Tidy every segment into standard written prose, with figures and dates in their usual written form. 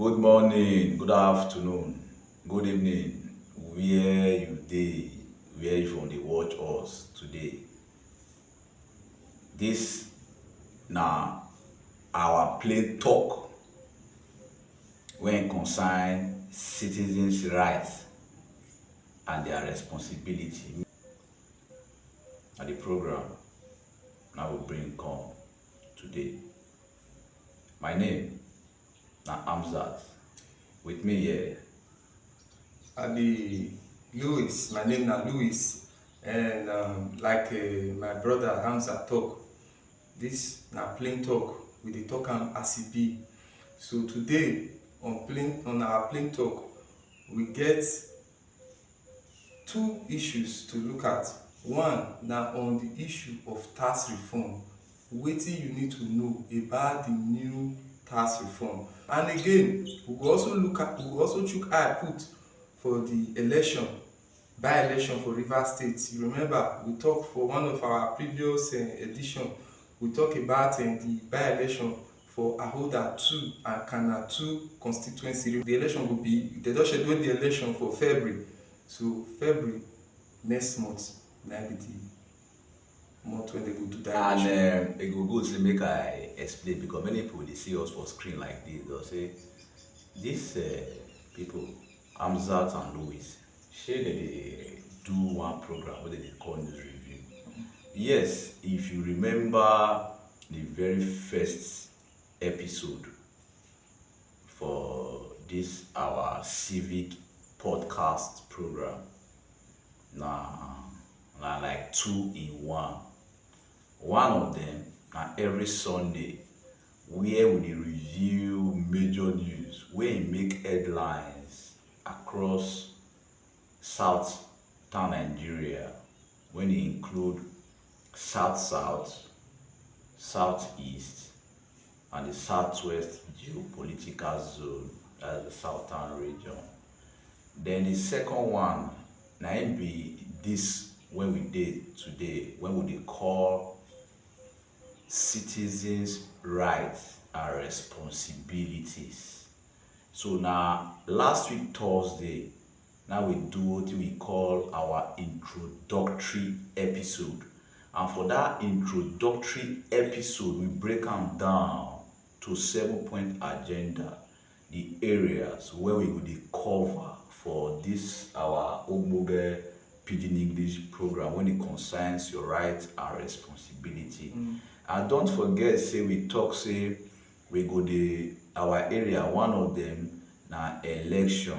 Good morning, good afternoon, good evening, where you dey, where you from dey watch us today. This na our plain talk when concern citizens' rights and their responsibility. Na the program na we bring come today. My name na Amzat. With me here I be Louis. My name na Louis, and my brother Hamza talk, this na plain talk. We dey talk am as e be. So today on our plain talk, we get two issues to look at. One na on the issue of tax reform. Wetin you need to know about the new tax reform. And again, we go also chook eye put for the election, by-election for Rivers State. You remember we talk for one of our previous edition, we talk about the by-election for Ahoada 2 and Khana 2 constituency. The election will be, they don schedule the election for February. So February next month na be the month when they go do that election. and e go good say make I explain because many people dey see us for screen like this. They'll say dis people Hamzat and Louis, shey dem dey do one program wey dem dey call news review. Yes, if you remember the very first episode for this our civic podcast program, na like two in one. One of them na every Sunday where we dey review major news wey make headlines across southern Nigeria, when e include south-south, southeast, and the southwest geopolitical zone, that's the southern region. Then the second one na im be this wey we dey today, wey we dey call citizens' rights and responsibilities. So na last week Thursday, now we do wetin we call our introductory episode. And for that introductory episode, we break am down to 7-point agenda, the areas where we go dey cover for this our ogbonge pidgin English program when it concerns your rights and responsibility. And don't forget say we talk say we go dey our area, one of them na election,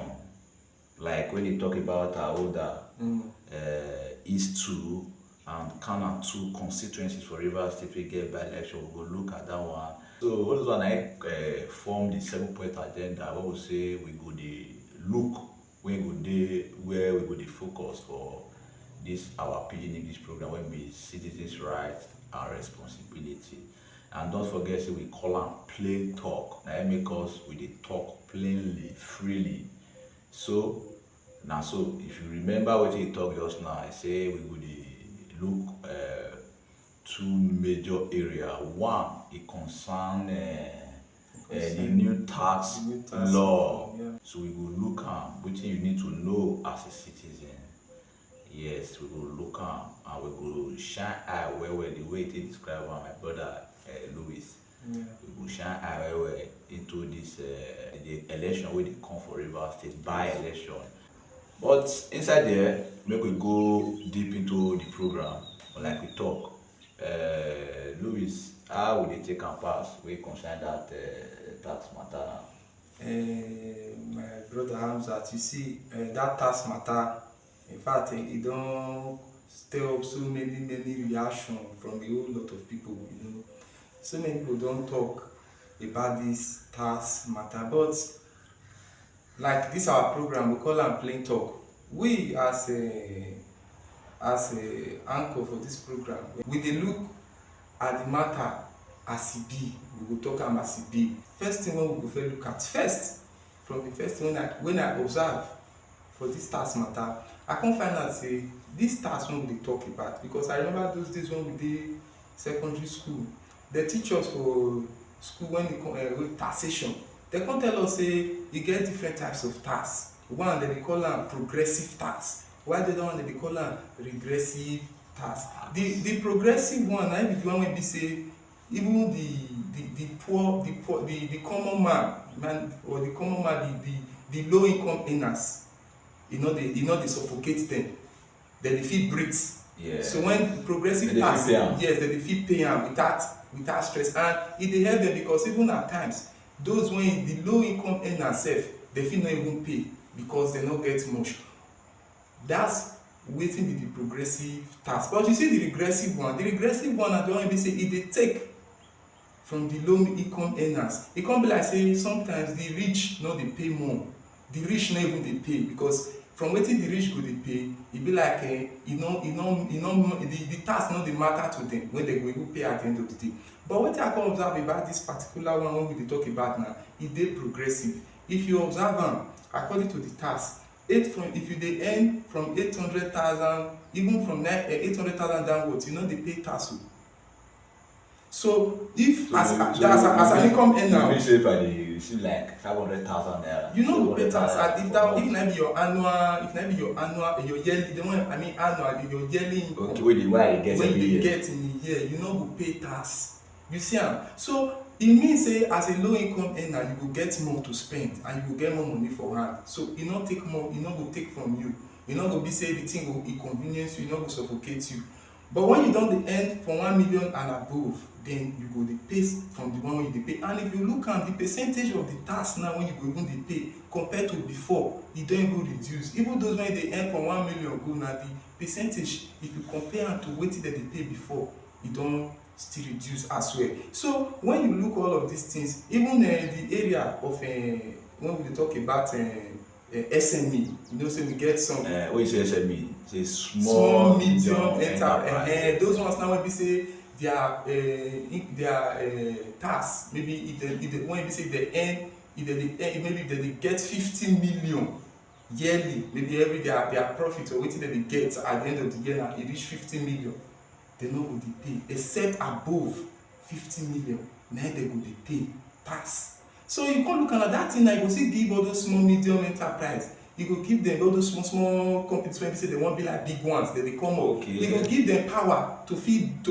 like when you talk about Ahoada East 2 and Khana 2 constituencies for Rivers State wey get by election, we go look at that one. So all those one form the 7-point agenda wey we say we go dey look, wey go dey where we go dey focus for this our pidgin English program wey be citizens' rights and responsibility. And don't forget say we call am plain talk. Na im make us we dey talk plainly, freely. So na so if you remember wetin you talk just now, I say we go dey look two major area. One, e concern the new tax law. Yeah. So we go look am wetin you need to know as a citizen. Yes, we go look am and we go shine eye well well the way e take describe am, my brother Louis. Yeah. We go shine eye well well into this the election wey dey come for Rivers State, by election. But inside there, make we go deep into the program. Like we talk, Louis, how we dey take am pass wey concern that tax matter now? My brother Hamzat, you see, that tax matter, in fact, e don stir up so many reaction from a whole lot of people. So many people don talk about this tax matter, but like this our program, we call am plain talk. We as a anchor for this program, we dey look at the matter as e be. We go talk am as e be. First thing wey we go first look at, from the first thing when I observe for this tax matter, I come find out say this tax wey we dey talk about, because I remember those days when we dey secondary school, they teach us for school when they come with taxation. Dem come tell us say e get different types of tax. One dem dey call am progressive tax, while the other one dem dey call am regressive tax. The progressive one na be the one wey be say even the poor, the common man or the common man, the low income earners, e no dey suffocate dem. Dem dey fit breathe. Yeah. So when progressive tax, yes, dem dey fit pay am without stress, and e dey help dem because even at times those wey the low income earners sef, dem fit no even pay because dem no get much. That's wetin be the progressive tax. But you see the regressive one na the one wey be say e dey take from the low income earners. E come be like say sometimes the rich no dey pay more, the rich no even dey pay, because from wetin the rich go dey pay, e be like the tax no dey matter to dem when dem go even pay at the end of the day. But wetin I come observe about this particular one wey we dey talk about now, e dey progressive. If you observe am according to the tax, if you dey earn from 800,000, even from 800,000 downwards, you no dey pay tax o. So if as an income earner, you mean say if I dey receive like 500,000 naira, you no go pay tax. If na be your annual, your yearly, the one I mean annual, your yearly income, okay, wey I get when every you year, get in a year, you no go pay tax. You see am? So e mean say as a low income earner, you go get more to spend and you go get more money for hand. So e no take more, e no go take from you. E no go be say the thing go inconvenience you, e no go suffocate you. But when you don dey earn from 1 million and above, then you go dey pay from the one wey you dey pay. And if you look am, the percentage of the tax now when you go even dey pay compared to before, e don even reduce. Even those wey dey earn from 1 million go, na the percentage, if you compare am to wetin dem dey pay before, e don still reduce as well. So when you look all of these things, even the area of when we dey talk about SME, you know say we get some when you say SME, say small medium enterprise. Those ones now wey be say their tax, maybe if when be say they earn, maybe if they get 50 million yearly, maybe every their profit or wetin dem dey get at the end of the year na e reach 50 million, dem no go dey pay, except above 50 million na dem go dey pay tax. So you come look at that thing, na you go still give all those small medium enterprise, you go give them all those small companies wey be say they wan be like big ones, dem dey come up. You go give them power to fit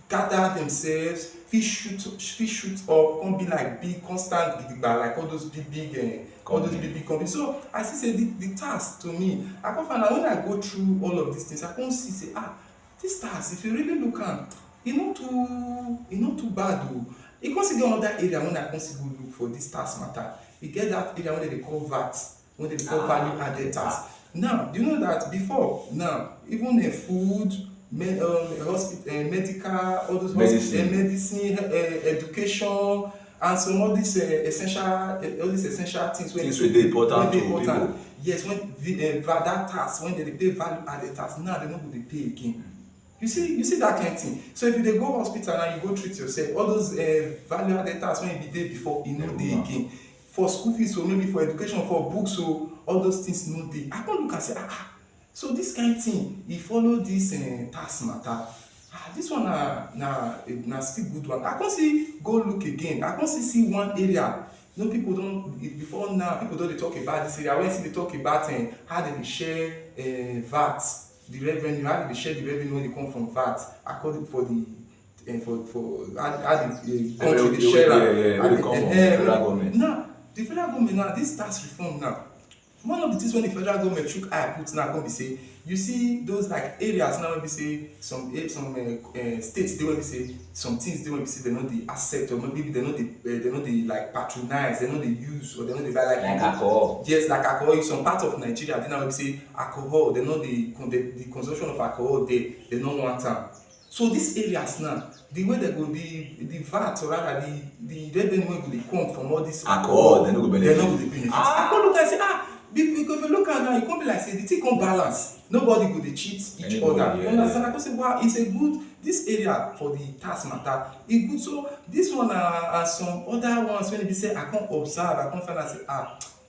gather themselves, fit shoot up, come be like big, constant gidigba, like all those big companies. So I see say the tax to me, I come find out when I go through all of these things, I come see say this tax, if you really look am, e no too bad o. E come still get another area when I come still go look for this tax matter. E get that area wey dem dey call VAT, wey dem dey call value added tax. Now, do you know that before now, even food, hospital, medical, all those medicine, education, and some all these essential things wey dey important to people. Yes, when that tax, when they pay value added tax, now they no go dey pay again. You see that kind of thing. So if you dey go hospital and you go treat yourself, all those value added tax when you be dey before, e no dey again. For school fees, or maybe for education, for books, so all those things no dey. I come look and say, so this kind of thing, e follow this tax matter. This one na still good one. I come see go look again. I come see one area. You know, people don before now. People don dey talk about this area. When they talk about how they dey share VAT, the revenue, how they dey share the revenue when they come from VAT, according for the for how the country dey share am. They come from the federal government. Now, the federal government now, this tax reform now, one of the things when the federal government chook eye put now come be say, you see those like areas now wey be say some states dey wey be say some things dey wey be say dem no dey accept, or maybe dem no dey like patronize, dem no dey use, or dem no dey buy like alcohol. Yes, like alcohol. In some part of Nigeria dey now wey be say alcohol, dem no dey the consumption of alcohol there, dem no want am. So these areas now, the way they go the VAT, or rather the revenue wey go dey come from all this alcohol, dem no go benefit. I come look and say because if you look at now, e come be like say the thing come balance. Nobody go dey cheat each other. You understand? I come say, wow, it's a good, this area for the tax matter, e good. So this one and some other ones when e be say I come observe, I come find out say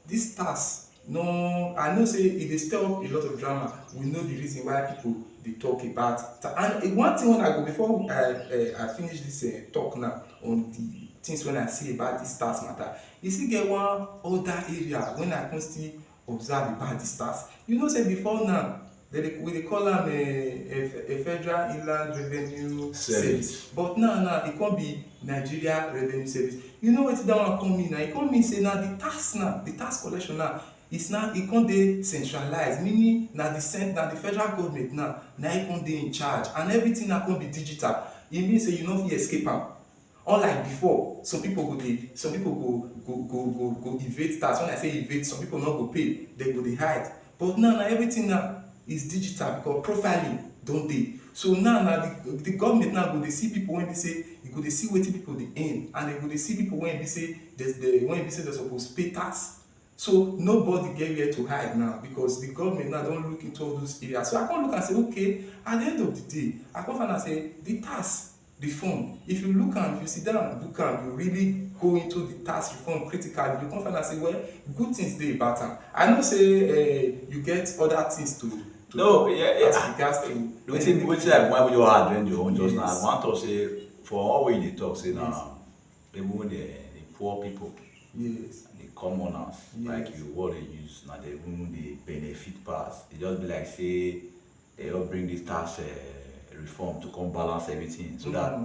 this tax, no, I know say e dey stir up a lot of drama. We know the reason why people dey talk about. And one thing when I go, before I finish this talk now on the things when I see about this tax matter. You still get one other area when I come still observe about this tax. You know say before now we dey call am a federal inland revenue service, but now e come be Nigeria revenue service. You know wetin that one come mean? Na e come mean say na the tax collection now is now e come dey centralized, meaning na the federal government now na e come dey in charge, and everything now come be digital. E mean say you no fit escape am. Unlike before, some people go evade tax. When I say evade, some people no go pay, they go dey hide. But now everything now is digital because profiling don dey. So now the government now go dey see people when they say, you go dey see wetin people dey earn, and they go dey see people when they say they suppose pay tax. So nobody get where to hide now because the government now don look into all those areas. So I come look and say, okay, at the end of the day, I come find out say the tax reform, if you look am, if you sit down and look am, you really go into the tax reform critically, you come find out say, well, good things dey about am. I know say you get other things to no, as regards to wetin I want you had when your own just now. I want to say for all wey dey talk say now, even the poor people, yes, the commoners, like you what they use now, they even the benefit pass. It just be like say they all bring this tax reform to come balance everything, so that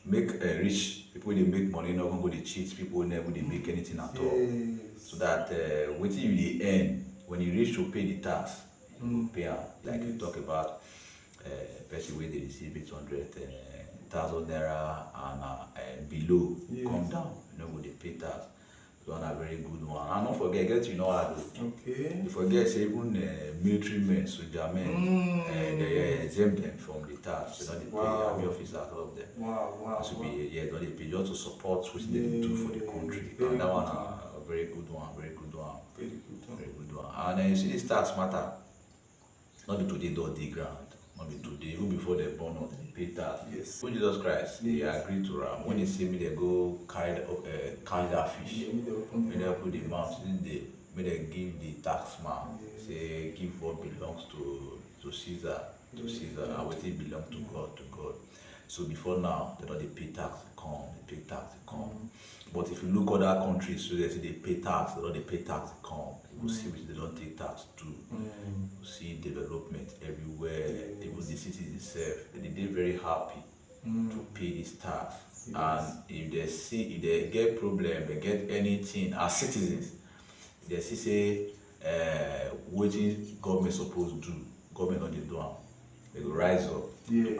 make rich people they make money not gonna go dey cheat people, never they make anything at all. So that wetin you dey earn when you reach to pay the tax, you go pay am. Like you talk about person wey dey receive 800,000 naira and below, come down, you no go dey pay tax. So na very good one. And don't forget, you know how to. Okay. You forget say even military men, soldier men, they exempt them from the tax. They don't pay army officers, all of them. Wow. Should be don't they pay just to support what they do for the country. And that one a very good one. And then you see this tax matter. Not be today don't dig ground. Not be today. Even before they born up, they pay tax. Yes. When Jesus Christ, they agree to ram. When they see me, they go carry that fish. When they put the mouth, when they give the tax man, say give what belongs to Caesar, and what it belongs to God, So before now, they don't pay tax, they pay tax, But if you look at other countries, so they say they pay tax, they don't pay tax, You will see which they don't take tax too. You see development everywhere. Even the cities itself, they're very happy to pay this tax. And if they get problem, they get anything as citizens, they see say what government supposed to do, government not do am. They will rise up,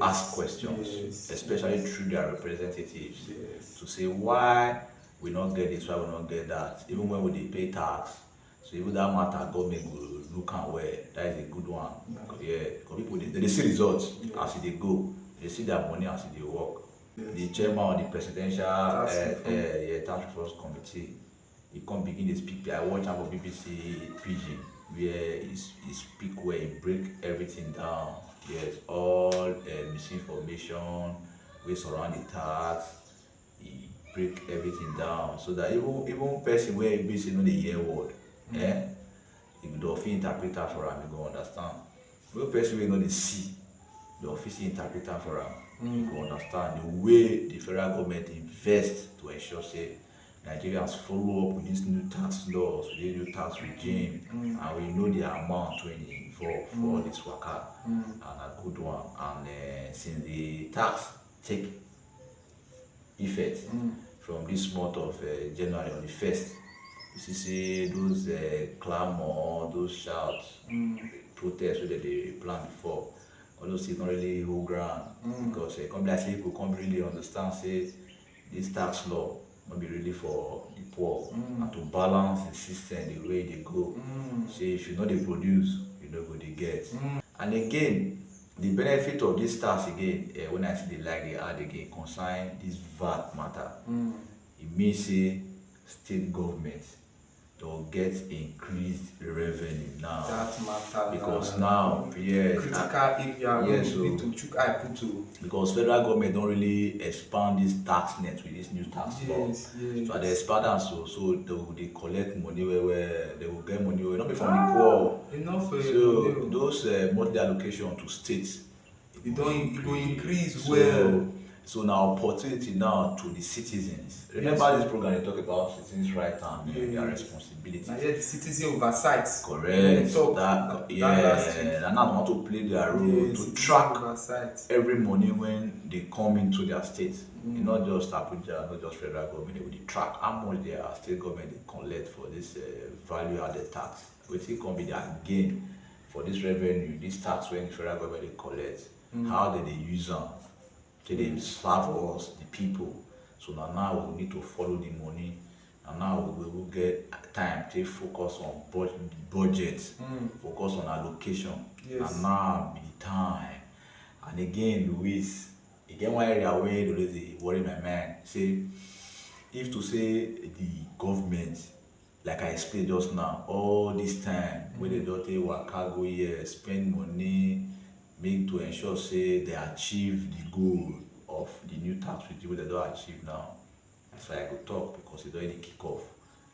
ask questions, especially through their representatives, to say why we not get this, why we not get that. Even when we pay tax, so even that matter, government will look and where that is a good one. Because people they see results as they go, they see their money as they work. The chairman of the presidential task force committee, he come begin to speak. I watch him on BBC Pidgin, where he speak where he break everything down. Yes, all misinformation we surround the tax. He break everything down so that even person where he basically know the year word, if the office interpreter for him, you go understand. When person will know the see, the office interpreter for him, you go understand the way the federal government invest to ensure say Nigerians follow up with these new tax laws, with the new tax regime, and we know the amount when involved for all this waka, and a good one. And since the tax take effect from this month of January on the 1st, you see say those clamor, those shouts, protests that they planned before, all those things not really hold ground, because come like say people can't really understand say this tax law not be really for the poor, and to balance the system the way they go. Say if you know they produce, you know what they get. And again, the benefit of this tax again, when I see they add again, concern this VAT matter. It means say state government will get increased revenue now. That matter because now, critical area so need to chook eye put to. Because federal government don't really expand this tax net with this new tax law. So they expand and so they collect money where they will get money not be from the poor. Enough. So those monthly allocation to states, it go increase so, well. So now opportunity now to the citizens. Remember this program they talk about citizens' rights and their responsibilities. Now yeah, the citizen oversight. Correct. That last week. And now want to play their role to track every money when they come into their state. Not just Abuja, not just federal government, they will track how much their state government they collect for this value added tax. Which can be their gain for this revenue, this tax when the federal government they collect. How do they use them? Till they serve us, the people. So now we need to follow the money. And now we will get time to focus on budget, focus on allocation. Yes. And now be the time. And again, Louis, again one area where they worry my mind. Say, if to say the government, like I explained just now, all this time when they don't take what cargo here, spend money, make to ensure say they achieve the goal of the new tax regime they don't achieve now. That's why I go talk because it already kick off.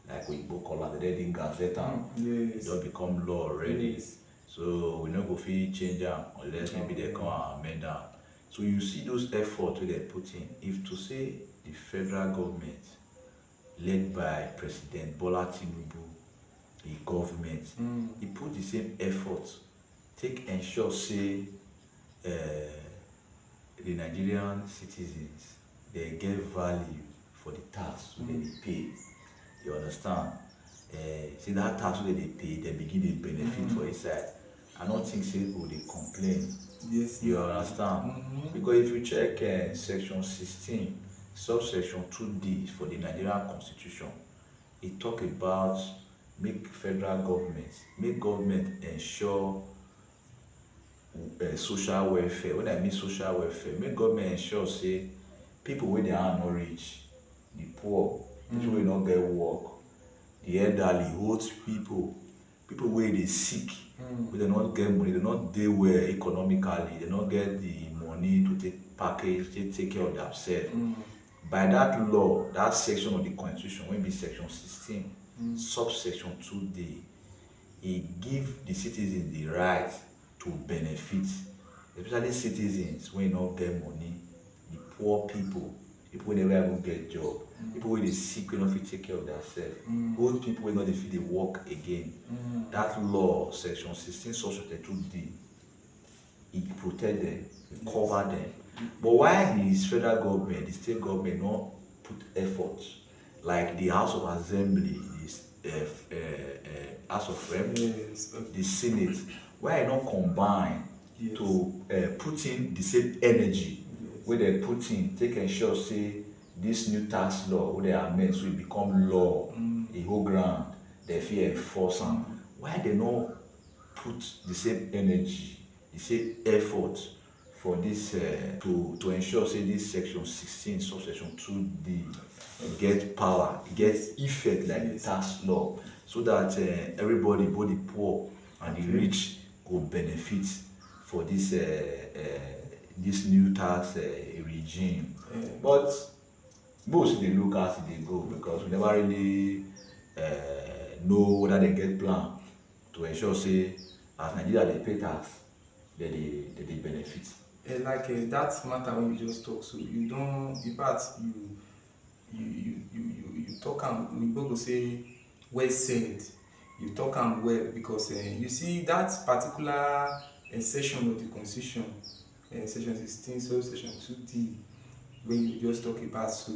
Like we book all the ready gazette Yes. it don't become law already. Yes. So we not go feel change them unless maybe they come and amend them. So you see those efforts they put in. If to say the federal government led by President Bola Tinubu, the government, he put the same effort, take ensure say the Nigerian citizens they get value for the tax wey they pay. You understand? See that tax wey they pay, they begin to benefit for inside. I don't think say people they complain. Yes. You understand? Because if you check section 16, subsection 2D for the Nigerian Constitution, it talk about make government ensure social welfare. When I mean social welfare, make government ensure say people wey their hand no reach, the poor, people wey not get work, the elderly, old people wey dey sick, wey dey not get money, they not dey well economically, they not get the money to take care of themselves. By that law, that section of the constitution, wey be section 16, subsection 2D, it give the citizens the right to benefit, especially citizens wey not get money, the poor people wey never even get job, people wey dey sick wey no fit take care of themselves, old people wey no dey fit dey work again. That law, section 16, subsection 2D, it protect them, it cover them. But why the federal government, the state government not put effort, like the House of Assembly, the House of Rep, the Senate, why I not combine to put in the same energy where they put in, take ensure say this new tax law wey they amend so it become law, a whole ground, they fit enforce am. Why they not put the same energy, the same effort for this to ensure say this section 16, subsection 2D get power, get effect like the tax law, so that everybody, both the poor and the rich, go benefit for this this new tax regime. But most they look as they go because we never really know whether they get plan to ensure say as Nigeria they pay tax, they benefit. Like that matter when you just talk, so you don't, in fact, you talk and we both go say well said. You talk and well because you see that particular section of the constitution, section 16, so section 2D, when you just talk about, so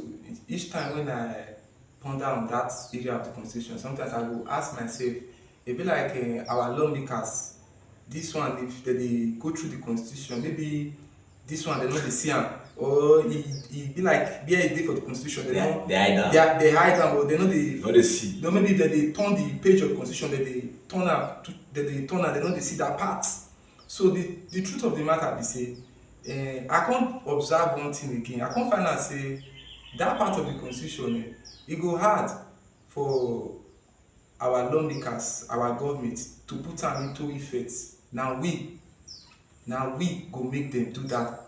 each time when I ponder on that area of the constitution, sometimes I will ask myself, it be like our lawmakers, this one, if they go through the constitution, maybe this one they know they see am, or it be like where it dey for the constitution, they hide am, or they know they see. No, maybe they turn the page of the constitution, they turn am, they know they see that part. So the truth of the matter be say, I can't observe one thing again. I can't find out say that part of the constitution, it go hard for our lawmakers, our government to put am into effect. Now we go make them do that,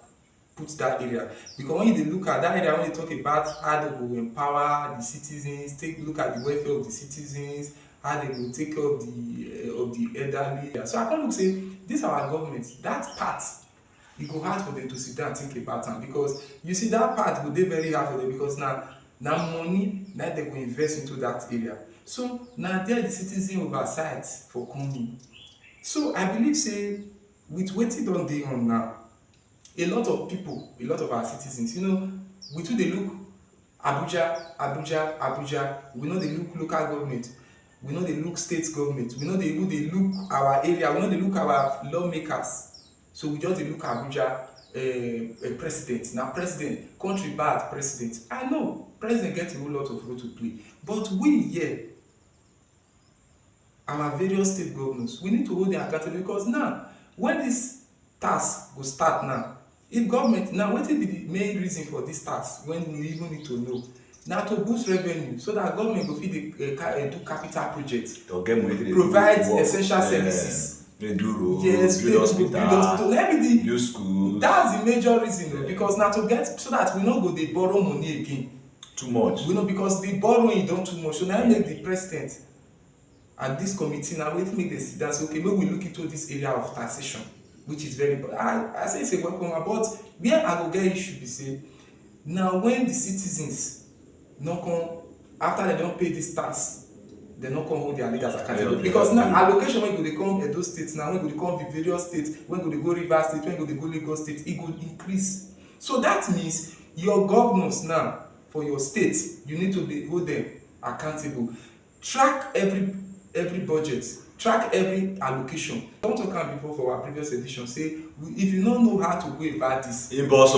put that area, because when you look at that area, when you talk about how they go empower the citizens, take look at the welfare of the citizens, how they go take care of the elderly. So I can't look say this our government, that part e go hard for them to sit down think about am, because you see that part go dey very hard for them, because na money na dem go invest into that area. So na there the citizen oversight for come in. So I believe say with wetin don dey on now, a lot of people, a lot of our citizens, we too dey look Abuja, Abuja, Abuja. We no dey look local government, we no dey look state government, we no dey even dey look our area, we no dey look our lawmakers. So we just dey look Abuja, president. Na president, country bad president. I know president get a whole lot of role to play, but we here, our various state governors, we need to hold them accountable, because now when this task go start now, if government now, wetin be the main reason for this task, when we even need to know, na to boost revenue so that government go fit dey do capital projects, provide essential services, do road, yes, build hospital, everything. build schools. That's the major reason, because na to get, so that we no go dey borrow money again too much, because the borrowing don too much. So na make the president and this committee na wetin make dem sit down say, okay, make we look into this area of taxation, which is very important. I say it's a welcome, but where I go get issue be say, now when the citizens no come, after they don pay this tax, they no come hold their leaders accountable, because now allocation wey go dey come Edo state, now wey go dey come the various states, wey go dey go Rivers state, wey go dey go Lagos state, e go increase. So that means your governors now for your state, you need to dey hold them accountable, track every budget, track every allocation. Don talk am before for our previous edition, say if you no know how to go about this, inbox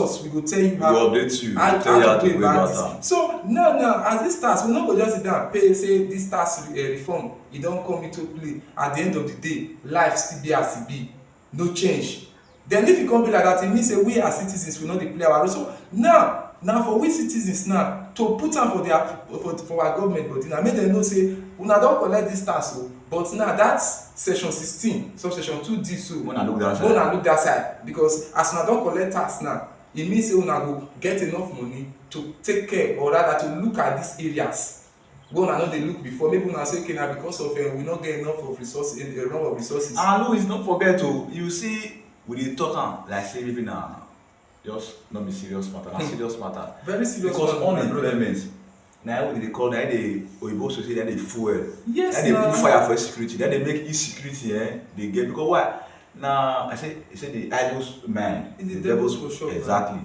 us, we go tell you how to go about this. So now as this tax, we no go just sit down pay say this tax reform e don come into play. At the end of the day, life still be as e be, no change. Then if e come be like that, e mean say we as citizens we no dey play our role. So now for we citizens now to put am for our government body, na make dem know say una don collect this tax o, but now that section 16 subsection 2d, so una look that side, because as una don collect tax now, e mean say una go get enough money to take care, or rather to look at these areas wey una no dey look before. Maybe una say, okay, na because of we no get enough of resources, and Louis, don't forget o, you see we dey talk am like say maybe na just no be serious matter, na serious matter, very serious, because unemployment na what they call, na dey oyibo so say na dey fuel, yes, na dey put fire for insecurity, na dey make insecurity dey get, because why na I say the idle man is the devil's for sure, exactly,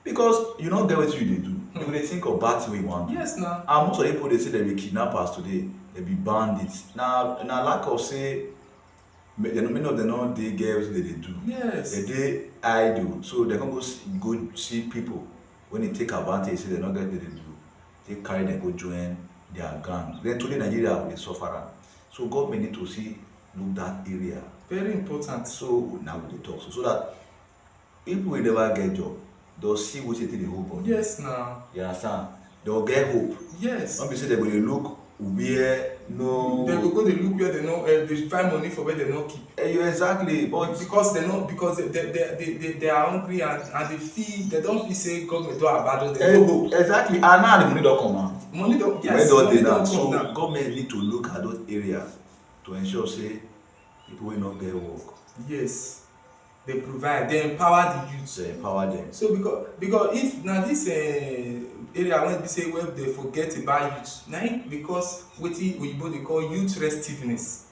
because you no get wetin you dey do, you go dey think of bad thing wey you wan do. Yes, na. And most of the people dey say dem be kidnappers today, dem be bandits, na lack of say many of them no dey get wetin dem dey do. Yes, dem dey idle, so dem come go see people when they take advantage say dem no get wetin dem dey do, they carry them go join their gang. Then today Nigeria dey suffer am, so government need to see look that area. Very important. So now we dey talk so that people wey never get job, they'll see wetin dey hold body. Yes, now. You understand? They'll get hope. Yes. Not be say dem go dey look where no. They go dey look where they no, they find money for where they no keep. Exactly, but because they are hungry, and they feel, they don't feel say government don abandon them. Exactly, and now the money don come out. Money don, yes, money don come now. So government need to look at those areas to ensure say people wey no get work. Yes, they provide, they empower the youth. They empower them. So because if na this area wey be say wey they forget about youth, na because wetin oyibo dey call youth restiveness.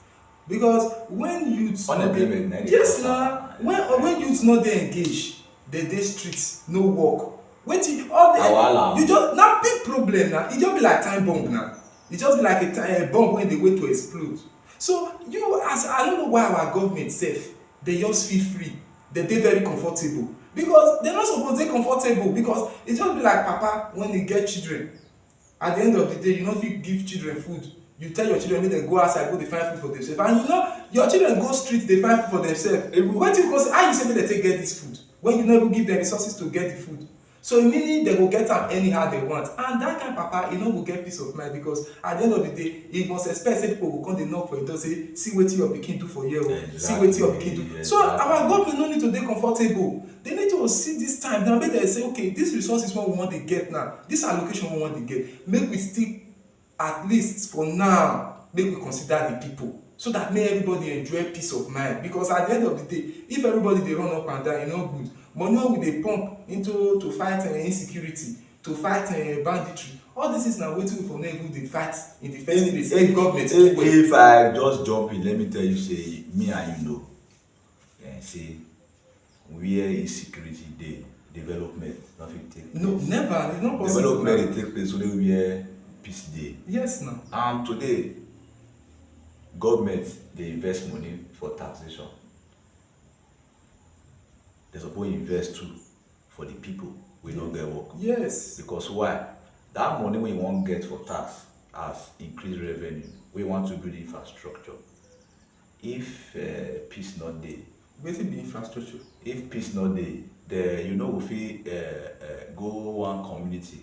Because when youth unemployment, yes, na when youth no dey engage, they dey street, no work. Wetin all you just na big problem na. E just be like time bomb na. E just be like a bomb wey dey wait to explode. So you, as I don't know why our government sef dey just feel free, they dey very comfortable, because they no suppose dey comfortable, because e just be like papa when e get children. At the end of the day, you no fit give children food. You tell your children make dem go outside go dey find food for themselves, and you know your children go street dey find food for themselves. Wetin you go say, how you say make dem take get this food when you no even give them resources to get the food? So meaning they go get am anyhow they want, and that kind of papa, e no go get peace of mind, because at the end of the day, e must expect say people go come dey knock for your door say, see wetin your pikin do for here o, see wetin your pikin do. Exactly. So our government no need to dey comfortable. They need to see this time now, make dem say, okay, this resources wey we wan dey get now, this allocation we wan dey get, make we still, at least for now, make we consider the people. so that make everybody enjoy peace of mind. Because at the end of the day, if everybody dey run up and down, e no good. Money wey we dey pump into to fight insecurity, to fight banditry, all this is na wetin we for no even dey fight in the first place. If government keep well. If I just jump in, let me tell you, say me and you know, say where insecurity dey, development no fit take place. No, never. It's not possible. Development dey take place only where peace dey. Yes, na. And today, government dey invest money for taxation. They suppose invest too for the people wey no get work. Yes. Because why? That money wey you wan get for tax as increased revenue, wey you want to build infrastructure. If peace no dey, Wetin be infrastructure? if peace no dey, you no go fit go one community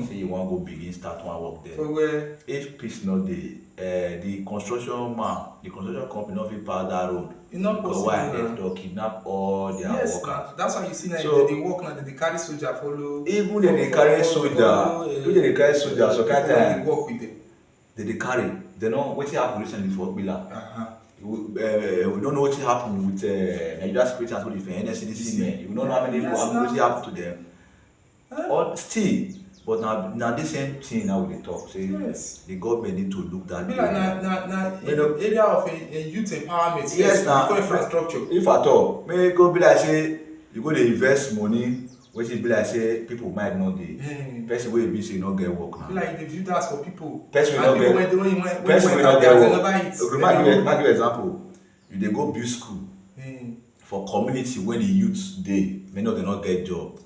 say you wan go begin start one work there. For where? If peace no dey, the construction company no fit pass that road. E no Because possible why? na. Dem don kidnap all their Yes, workers. na. That's why you see na So- dem dey work na, dem dey carry soldier follow. Even dem dey carry soldier, even dem dey carry soldier, so kind people wey time dey work with them. dem dey carry. Dem no wetin happen recently for Okpila. Uh-huh. We don't know what happened with Nigeria Security and Civil Defense, NSCDC men. We don't know how many people Yes, happen, what now. happened to them. Or still, but now this same thing now we dey talk. Say Yes. the government need to look that Be like area. na You know- area of a youth empowerment. Yes, na. Before infrastructure. If at all, make go be like say you go dey invest money, wetin be like say people might no dey. Person wey be say no get work Be now. like they do that for people. Person wey And no people get when person wey went no out get there, they work. never eat. Okay, make you example. You dey go build school Mm. for community wey the youths dey, many of them no get job.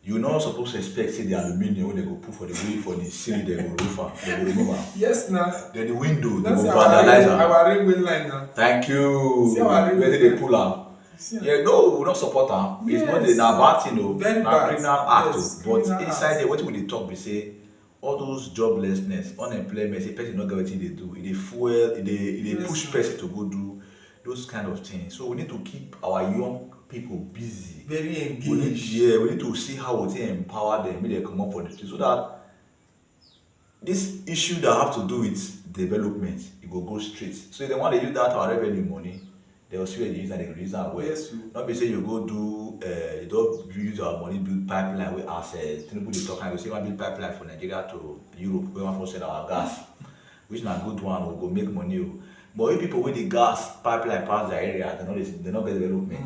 You no suppose to expect say the aluminium wey they go put for the way for the ceiling, they go roof am, they go remove am. Yes, na. Then the window, they That's go our vandalize am. our railway line now. Thank you. See our railway Where they line. pull am. See, Yeah, no, we don't support am. It's not Yes. na bad thing o. Very Na bad. criminal act o. Yes, But criminal inside act. there, wetin we dey talk be say all those joblessness, unemployment, say person no get wetin dey do, e dey fuel, e dey Yes, push sir. person to go do those kind of things. So we need to keep our young people busy. Very We need, engaged. we need to see how we can empower them, make them come up for the street, so that this issue that have to do with development, it go straight. So if they want to use that our revenue money, they will see where they use and they will use that well. Yes, Not be say you go do, you don't use our money build pipeline. We as Tinubu dey talk, and you say one build pipeline for Nigeria to Europe, we want to sell our gas, which na good one, we go make money o. But if people with the gas pipeline pass their area, they not get development.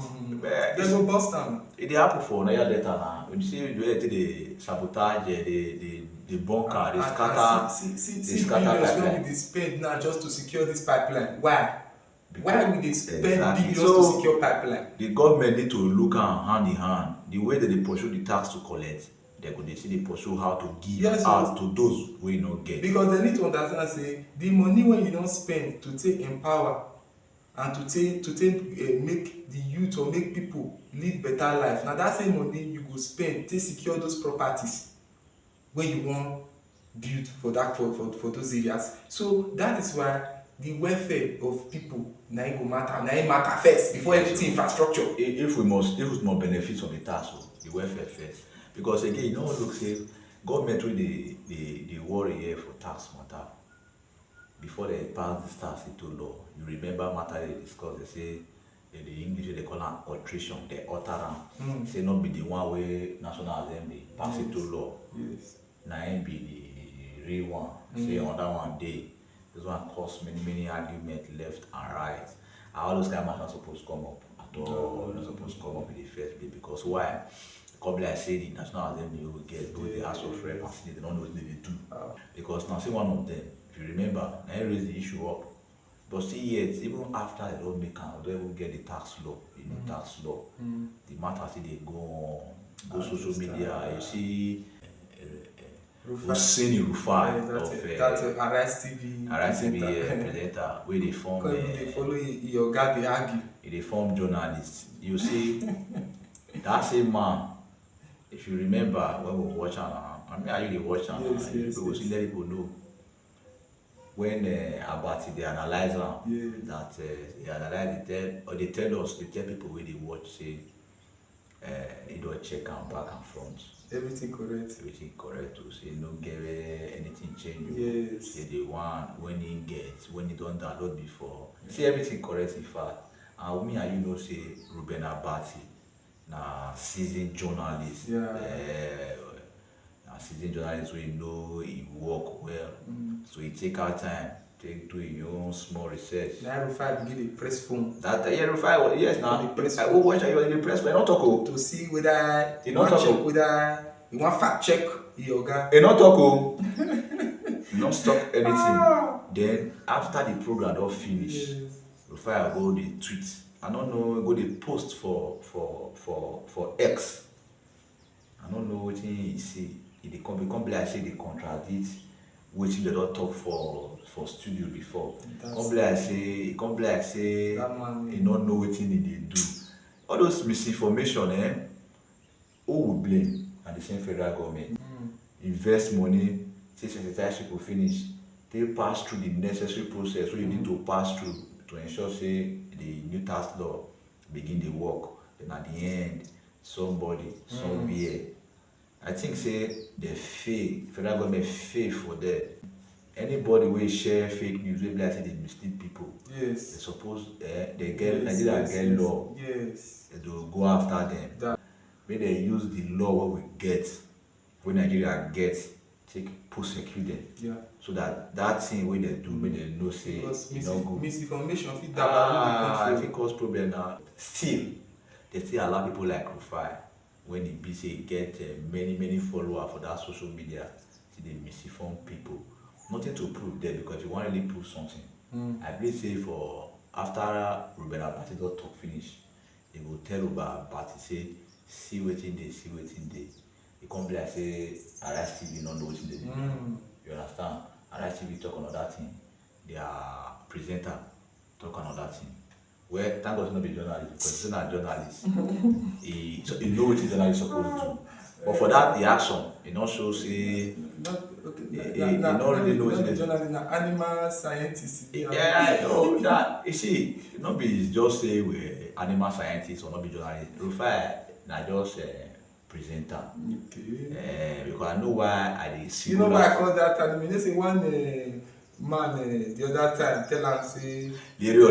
They go bust am. It dey happen for Niger Delta now. When you see the way they sabotage, they bunker, they scatter, See scatter billions wey pipeline. we dey spend now just to secure this pipeline. Why? Why we dey spend Exactly. billions So- to secure pipeline? The government need to look am hand in hand. The way that they pursue the tax to collect, they go dey see they pursue how to give Yes, out to those wey no get. Because they need to understand say the money wey you don spend to take empower and to take make the youth or make people live better life, na that same money you go spend take secure those properties wey you wan build for that for those areas. So that is why the welfare of people na im go matter, na im matter first before everything infrastructure. If we must benefit from the tax, the welfare first. Because again, you no look say government wey dey worry here for tax matter. Before they pass this tax into law, you remember matter they discuss, they say in the English they call am alteration, they alter am. Say not be the one wey National Assembly pass it to law. Yes. Na im be the real one. Say another one dey. This one cause many arguments left and right. And all those kind of matters not supposed to come up at all. Not supposed to come up in the first place. Because why? Come like say the National Assembly will get go the House of Rep and Senate, they don't know what they dey do. Because now say one of them, if you remember, now raise the issue up. But still yet, even after they don't make am, they will get the tax law, the new tax law. The matter still dey go on, social media. You see Hussein Rufai of Arise TV Arise TV presenter, where they form dey follow your guy dey argue. they form journalists. You see, that same man, if you remember when we watch am, I mean, how you dey watch am, Yes, people go still let people know. When about they analyze am, that they analyze, they tell us, they tell people where they watch, say, You don't check am back and front. Everything correct. Everything correct o. Say no get anything change o. Yes. Say the one when he get, when he don download before. See everything correct in fact. And me and you know say Ruben Abati na seasoned journalist. Yeah. Na seasoned journalist wey know he work well. So he take out time, take do him own small research. Na Rufai begin dey press phone. That Rufai, yes na. Dey press I go watch you dey press phone. I no talk o. To see whether He you no wan talk check o. whether you wan fact check your oga. He no talk o. He no stop anything. Then after the program don finish, Rufai go dey tweet. I no know, go dey post for X. I no know wetin he say. E dey come be like say dey contradict wetin dem don talk for studio before. Come be like say That man, he no know wetin he dey do. All those misinformation, who will blame? Na the same federal government. Invest money, say sensitize people finish, they pass through the necessary process wey you need to pass through to ensure say the new tax law begin dey work. Then at the end, somebody somewhere, I think say they fail, federal government fail for that. Anybody wey share fake news wey be like say dey mislead people, they yes. suppose they get Nigeria get law, Yes. they go go after them. That. Make they use the law wey we get, wey Nigeria get, take prosecute them. Yeah. So that thing wey they do, make they know say Because e no good. misinformation fit dabaru the It country. fit cause problem now. Still, they still allow people like Rufai, when e be say e get many followers for that social media, still dey misinform people. Nothing to prove there, because if you wan really prove something, I believe say for after Ruben Abati don talk finish, he go tell Ruben Abati say see wetin dey, see wetin dey. E come be like say Arise TV no know wetin dey do. You understand? Arise TV talk another thing, their presenter talk another thing. Well, thank God no be journalist, because he's not a journalist. He know wetin journalist suppose do. But for that the action, e no show say he no really know wetin dey do. Journalist na animal scientist. Yeah, no, that you see, no be just say we animal scientist or not be journalist. Rufai na just presenter. Okay. Because I know why I dey see. You know why I call that animal? You know say one man the other time tell am say. Lere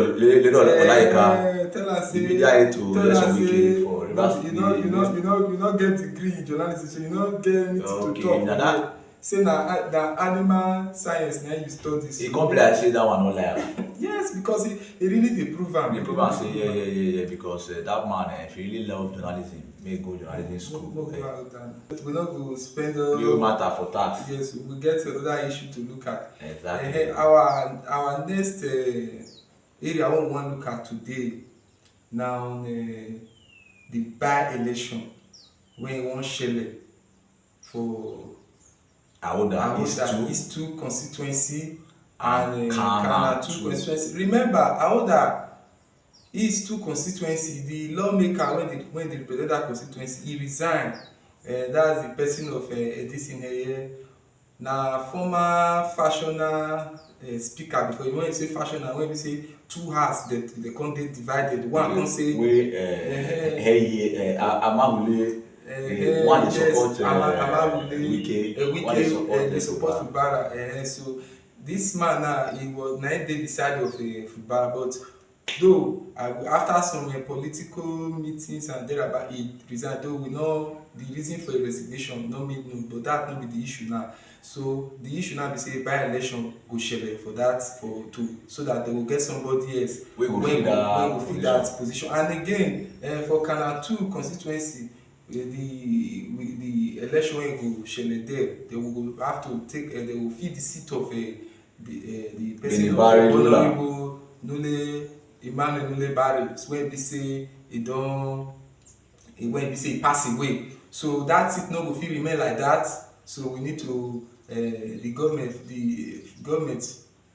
Olayinka. Tell am say. The media aid to Election Wiki for Rivers. You no get degree in journalism, so you no get anything to talk. Na that. Say na animal science na you study. E come be like say that one no lie. Yes, because he really dey prove am. Dey prove am say yeah, because that man if he really love journalism, make go journalism school. We no go spend no matter for tax. Yes, we get another issue to look at. Exactly. Our next area we wan look at today na on the by-election wey wan shele for Ahoada East 2 constituency and Khana 2 constituency. Remember, Ahoada East 2 constituency, the lawmaker when they represent that constituency, he resigned. That's the person of Edison here. Na former fashioner speaker before. When you say fashioner, when you say two hearts that they come dey divided. One come say Amahule. One dey support Wike, they support Fubara. So this man now, he was na dey the side of Fubara, but though after some political meetings and thereabout, he resigned. Though we know the reason for the resignation no made known, but that no be the issue now. So the issue now be say by-election go shele for that so that they will get somebody else wey go fit that position. And again, for Khana 2 constituency, the election wey go shele there, they will have to take they will fill the seat of the person of Honorable Emmanuel Nule Barry, wey be say he pass away. So that seat no go fit remain like that. So we need to the government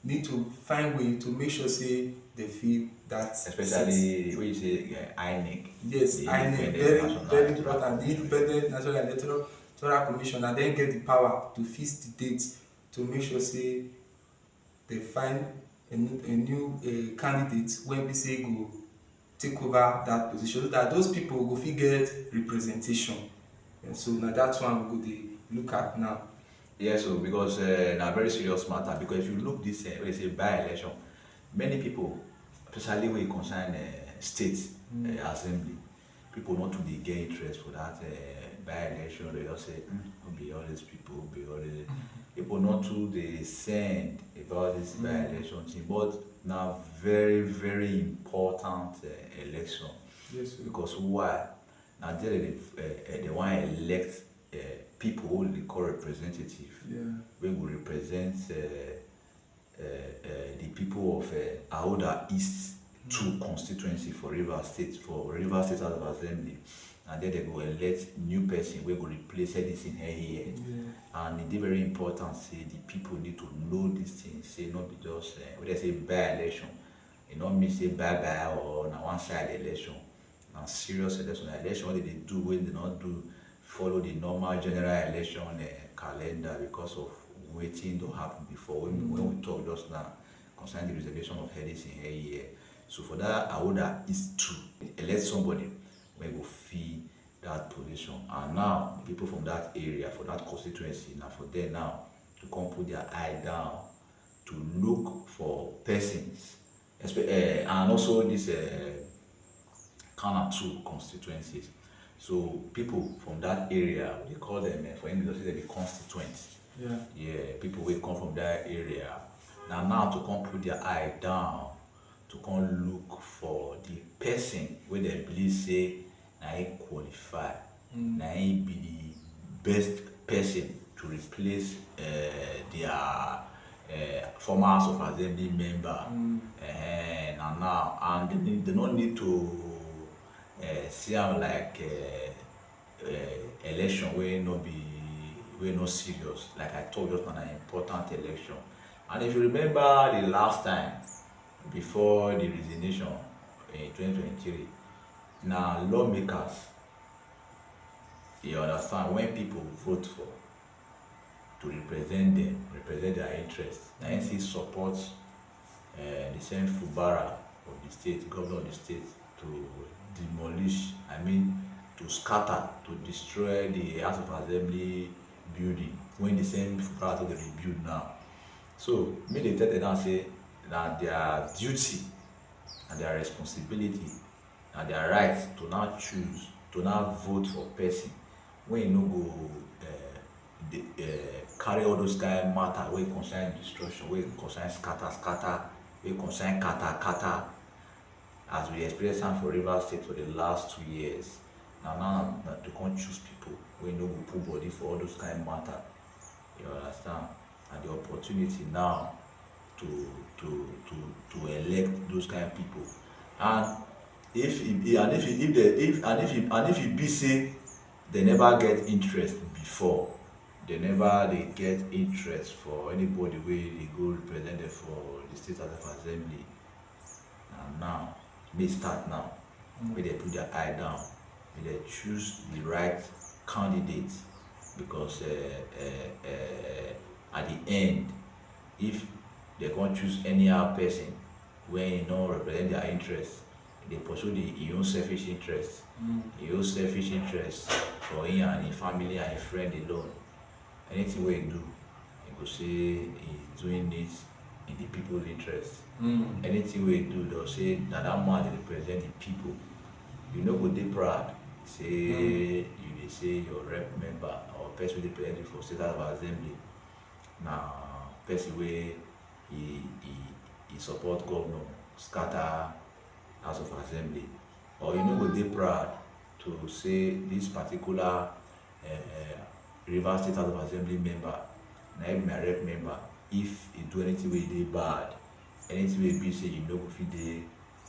need to find way to make sure say they fill that especially when you say INEC. Yes, INEC very important. The Independent National Electoral Commission, and then get the power to fix the date to make sure say they find a new candidate when we say go take over that position so that those people go fit get representation. And so na that one we go dey look at now. Yes, so because na very serious matter, because if you look this wey say by-election, many people, especially when e concern state assembly, people not too dey get interest for that by-election. They just say no be all these people, be all these people not too dey send about this by-election thing, but na very very important election. Yes, Because why? Na there they wan elect people who dey call representative, wey go represent the people of Ahoada East 2 constituency for Rivers State, House of Assembly. And then they go elect new person wey go replace Edison here. And e dey very important say the people need to know this thing, say not be just when they say by-election, e no mean say bye or na one side election. Na serious election, election wey they do wey they not do follow the normal general election calendar, because of wetin don happen before when we talk just now concerning the reservation of Edison here. So for that Ahoada East 2, elect somebody wey go fill that position. And now the people from that area, for that constituency, now for them now to come put their eye down to look for persons, and also this Khana 2 constituencies. So people from that area, they call them for English they be constituents. People will come from that area. Now to come put their eye down to come look for the person where they believe say na he qualify, na he be the best person to replace their former House of Assembly member. And they don't need to see am like election wey no serious. Like I told you, just an important election. And if you remember the last time before the resignation in 2023, now lawmakers, you understand, when people vote for to represent them, represent their interests, the NC supports the same Fubara of the state, governor of the state, to demolish, to scatter, to destroy the House of Assembly building, when the same Fubara to the rebuild now. So me they tell them now say that their duty and their responsibility and their right to now choose, to now vote for person when you no go carry all those kind of matter wey concern destruction, wey concern scatter, wey concern kata, as we experience am for Rivers State for the last 2 years. Now to come choose people wey no go put body for all those kind of matter. You understand? And the opportunity now to elect those kind of people. And if it be say they never get interest before, they never get interest for anybody wey they go represented for the state House of Assembly. And now they start now, where they put their eye down, where they choose the right candidate, because at the end, if they can't choose any other person when you know represent their interest, they pursue your own selfish interest, your own selfish interest for him and his family and his friend alone. Anything we do, you go say he's doing it in the people's interest. Anything we do, they'll say that man they represent the people. You know, go dey proud. Say you they say your rep member or person they represent for state House of Assembly. Now person where he support governor, scatter House of Assembly. Or you know, go dey proud to say this particular Rivers State House of Assembly member, na him my rep member. If he do anything wey dey bad, anything wey be say you no go fit dey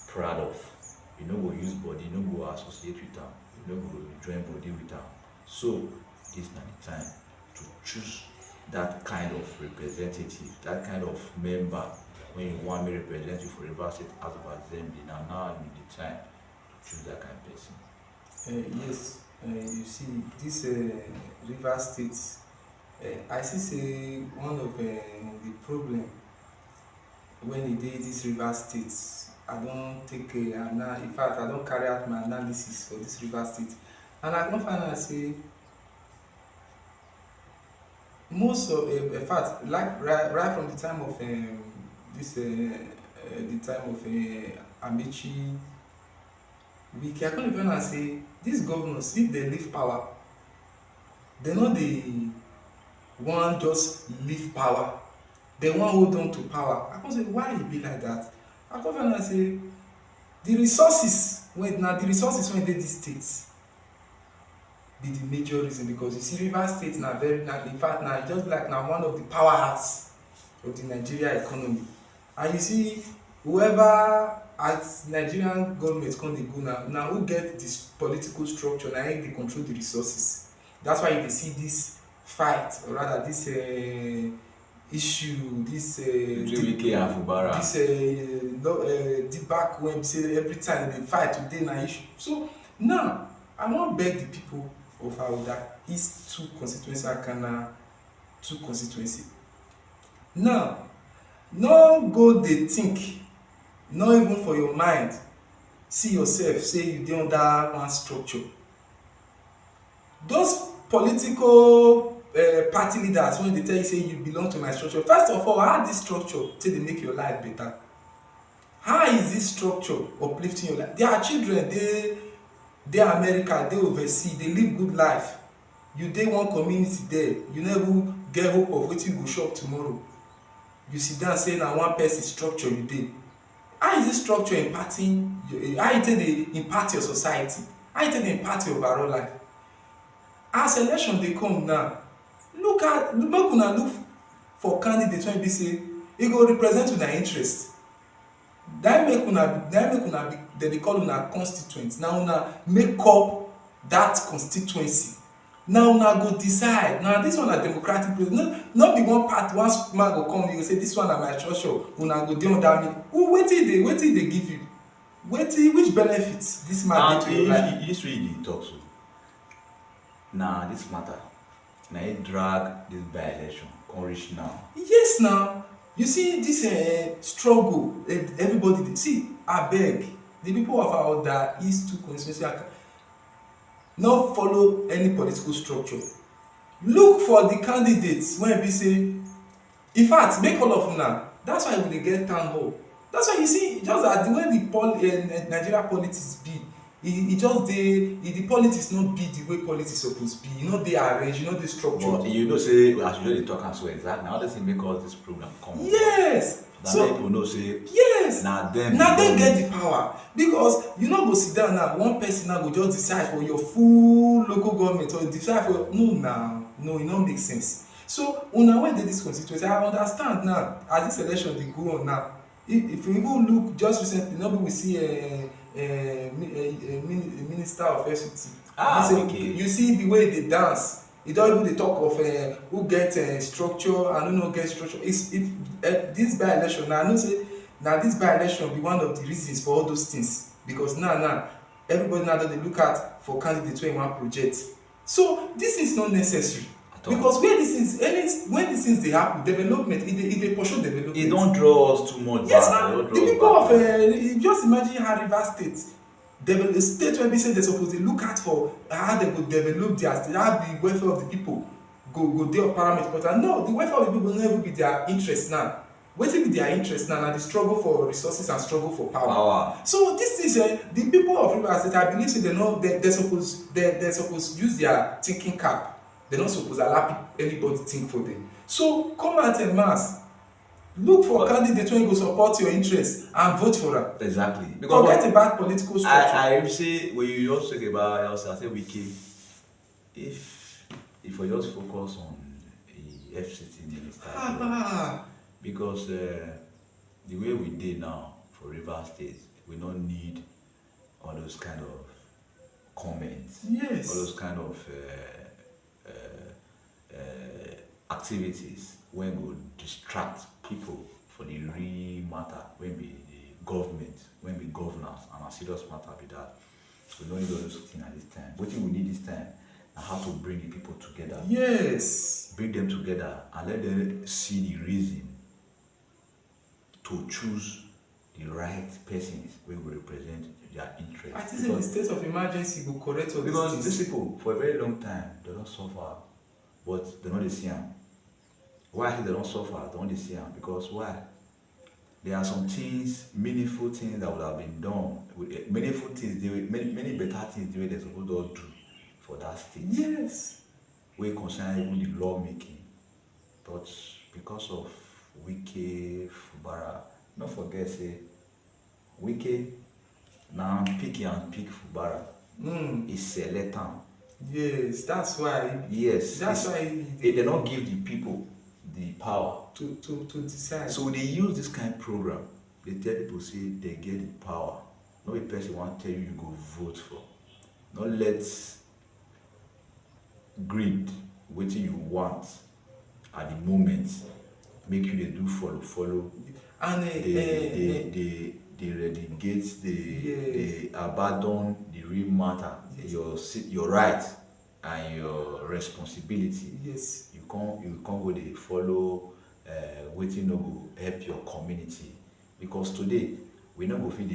proud of, you no go use body, you no go associate with am, you no go join body with am. So this na the time to choose that kind of representative, that kind of member when you want me represent you for Rivers State House of Assembly. Now is the time to choose that kind of person. Yes. You see, this Rivers State, I see say one of the problem when e dey this Rivers State I don take in fact I don carry out my analysis for dis Rivers State, and I don find out say most of in fact like right from the time of this the time of Amechi, Wike, I come dey find out say dis governors, if dem leave power, dem no dey wan just leave power, dem wan hold on to power. I come say why e be like that? I come find out say the resources wey dey dis state be the major reason, because you see Rivers State na in fact na just like na one of the powerhouse of the Nigeria economy. And you see whoever as Nigerian government come dey go na who get this political structure, na im dey control the resources. That's why you dey see this fight, or rather this issue, this debacle wey be say every time dem dey fight today na issue. So now I wan beg the people of Ahoada East 2 constituency and Khana 2 constituency. Now no go dey think, no even for your mind see yourself say you dey under one structure. Those political party leaders wey dey tell you say you belong to my structure, first of all, how dis structure take dey make your life better? How is dis structure uplifting your life? Their children dey America, dey overseas, dey live good life. You dey one community there, you no even get hope of wetin you go chop tomorrow. You sit down say na one person structure you dey. How is dis structure impacting how e take dey impact your society? How e take dey impact your overall life? As election dey come now, make una look for candidate wey be say e go represent una interest. Dat make una be dem dey call una constituent. Na una make up dat constituency. Na una go decide. Na dis one na democratic process. No be one man go come, you go say dis one na my structure, una go dey under me. Wetin dey give you? Which benefit dis man dey to your life? Dis way you dey talk so, na dis matter na im drag dis by-election come reach now. Yes now. You see dis struggle everybody dey see. Abeg, the people of Ahoada East 2 constituency no follow any political structure. Look for the candidates wey be say, in fact, make all of una. That's why we dey get town hall. That's why you see just that the way the Nigeria politics be, e just dey, the politics no be the way politics suppose be. E no dey arranged, e no dey structured. But you know say as you dey talk am so exact, na all this thing make all this program come. Yes. So people know say yes, na dem get the power, because you no go sit down now one person now go just decide for your full local government, or decide for no, e no make sense. So una wey dey dis constituency, I understand now as dis election dey go on now. If you even look just recently, no be we see minister of FCT. Okay. You see the way they dance. You don't even dey talk of who get structure and who no get structure. If this by-election, now I know say na this by-election be one of the reasons for all those things, because now everybody now don dey look at for candidates wey wan project. So this is not necessary, because when these things dey happen, development e dey pursue development. E don draw us too much. Yes, na the people of just imagine how Rivers State, the state wey be say they suppose dey look at for how they go develop their state, how the welfare of the people go dey of paramount importance. No, the welfare of the people no even be their interest now. Wetin be their interest now na the struggle for resources and struggle for power. So this is the people of Rivers State, I believe say they suppose use their thinking cap. They no suppose allow anybody think for them. So come out en masse, look for candidates wey go support your interest and vote for am. Exactly. Because forget about political structure. I say when you just talk about else, I say Wike, if we just focus on the FCT minister, because the way we dey now for Rivers State, we no need all those kind of comments. Yes. All those kind of activities wey go distract people for the real matter, wey be the government, wey be governance, and a serious matter be that. We no need all those things at this time. Wetin we need this time na how to bring the people together. Yes. Bring them together and let them see the reason to choose the right persons wey go represent their interest. I think say the state of emergency go correct all these Because things. these people for a very long time they don suffer, but they no dey see am. Why I say they don suffer, they no dey see am? Because why? There are some things, meaningful things that would have been done. Meaningful things, many better things they were supposed to do for that state. Yes. Wey concern even the law making, but because of Wike Fubara, no forget say Wike na pick Fubara. He select am. Yes, that's why. Yes, That's why they don't give the people the power to decide. So they use this kind of program. They tell people say they get the power. No a person want tell you go vote for. Not let greed wetin you want at the moment make you dey do follow. And they relegate, they abandon the real matter, your right and your responsibility. Yes. You can't go dey follow wetin no go help your community, because today we no go fit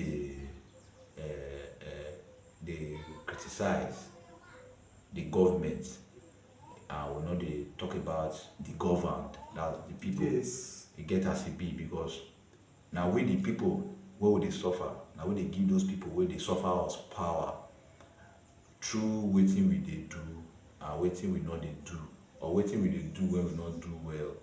dey criticize the government and we no dey talk about the governed, that the people. Yes. E get as e be, because na we the people wey we dey suffer, na we dey give those people wey dey suffer us power through wetin we dey do and wetin we no dey do, or wetin we dey do when we no do well.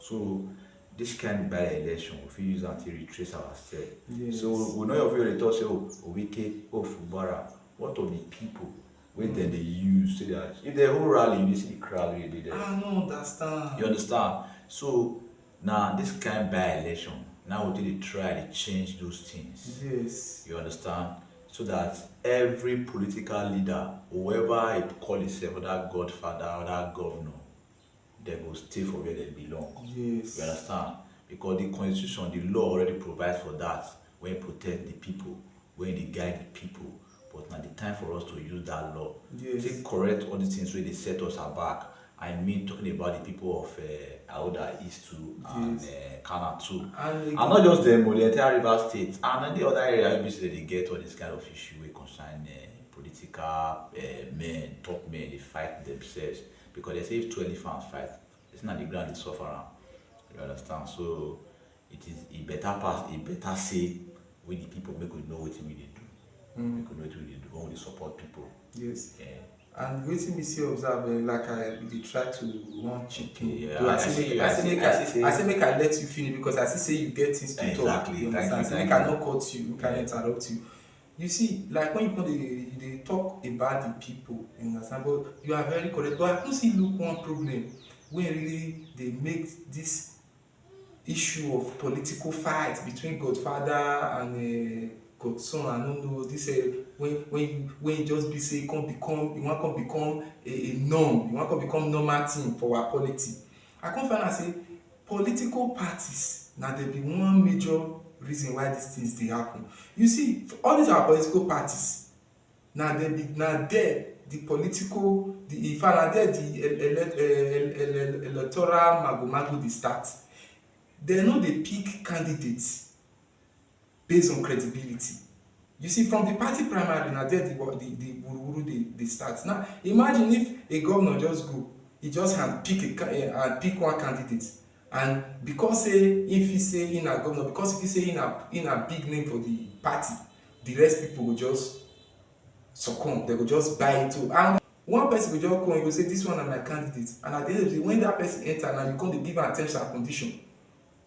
So this kind by-election we fit use am to retrace ourselves. Yes. So we no fit dey talk say Wike, Fubara. What of the people wey dem dey use say that if dem hold rally, you dey see the crowd wey dey there. I no understand. You understand? So now this kind by-election, now we dey try to change those things. Yes. You understand? So that every political leader, whoever he call himself, whether godfather or that governor, they go stay for where they belong. Yes. You understand? Because the constitution, the law already provides for that, when it protect the people, when it guide the people. But now the time for us to use that law. Yes. Take correct all the things where they set us aback. I mean, talking about the people of Ahoada East too, and Khana too. And not just them, but the entire River State. And then the other area, obviously, they get all this kind of issue where concern political men, top men, they fight themselves. Because they say if 2 elephants fight, it's not the ground, they suffer. You understand? So it is a better pass, a better say with the people, make we know what we need to do. Make we know what we need to do when we support people. Yes. And wetin me see observe, like I dey try to one chicken. Yeah, I say make I let you finish, because I see say you get things to talk. Exactly. Thank you. Make I not cut you, make I interrupt you. You see, like when you talk about the people, you understand, but you are very correct. But I can see look one problem when really they make this issue of political fight between Godfather and Godson. I don't know this when you just be say you want to become a norm, you want to become normal thing for our polity. I come find out say political parties now there be one major reason why these things dey happen. You see, all these our political parties now there the political the electoral mago dey start. They no dey pick candidates based on credibility. You see, from the party primary, now there the wuruwuru they start. Now imagine if a governor just go, he just pick one candidate, and because if he say in a governor, because if he say in a big name for the party, the rest people will just succumb. They will just buy it too. And one person will just come and go say this one is my candidate, and at the end of the day, when that person enter, now you come to give am terms and condition.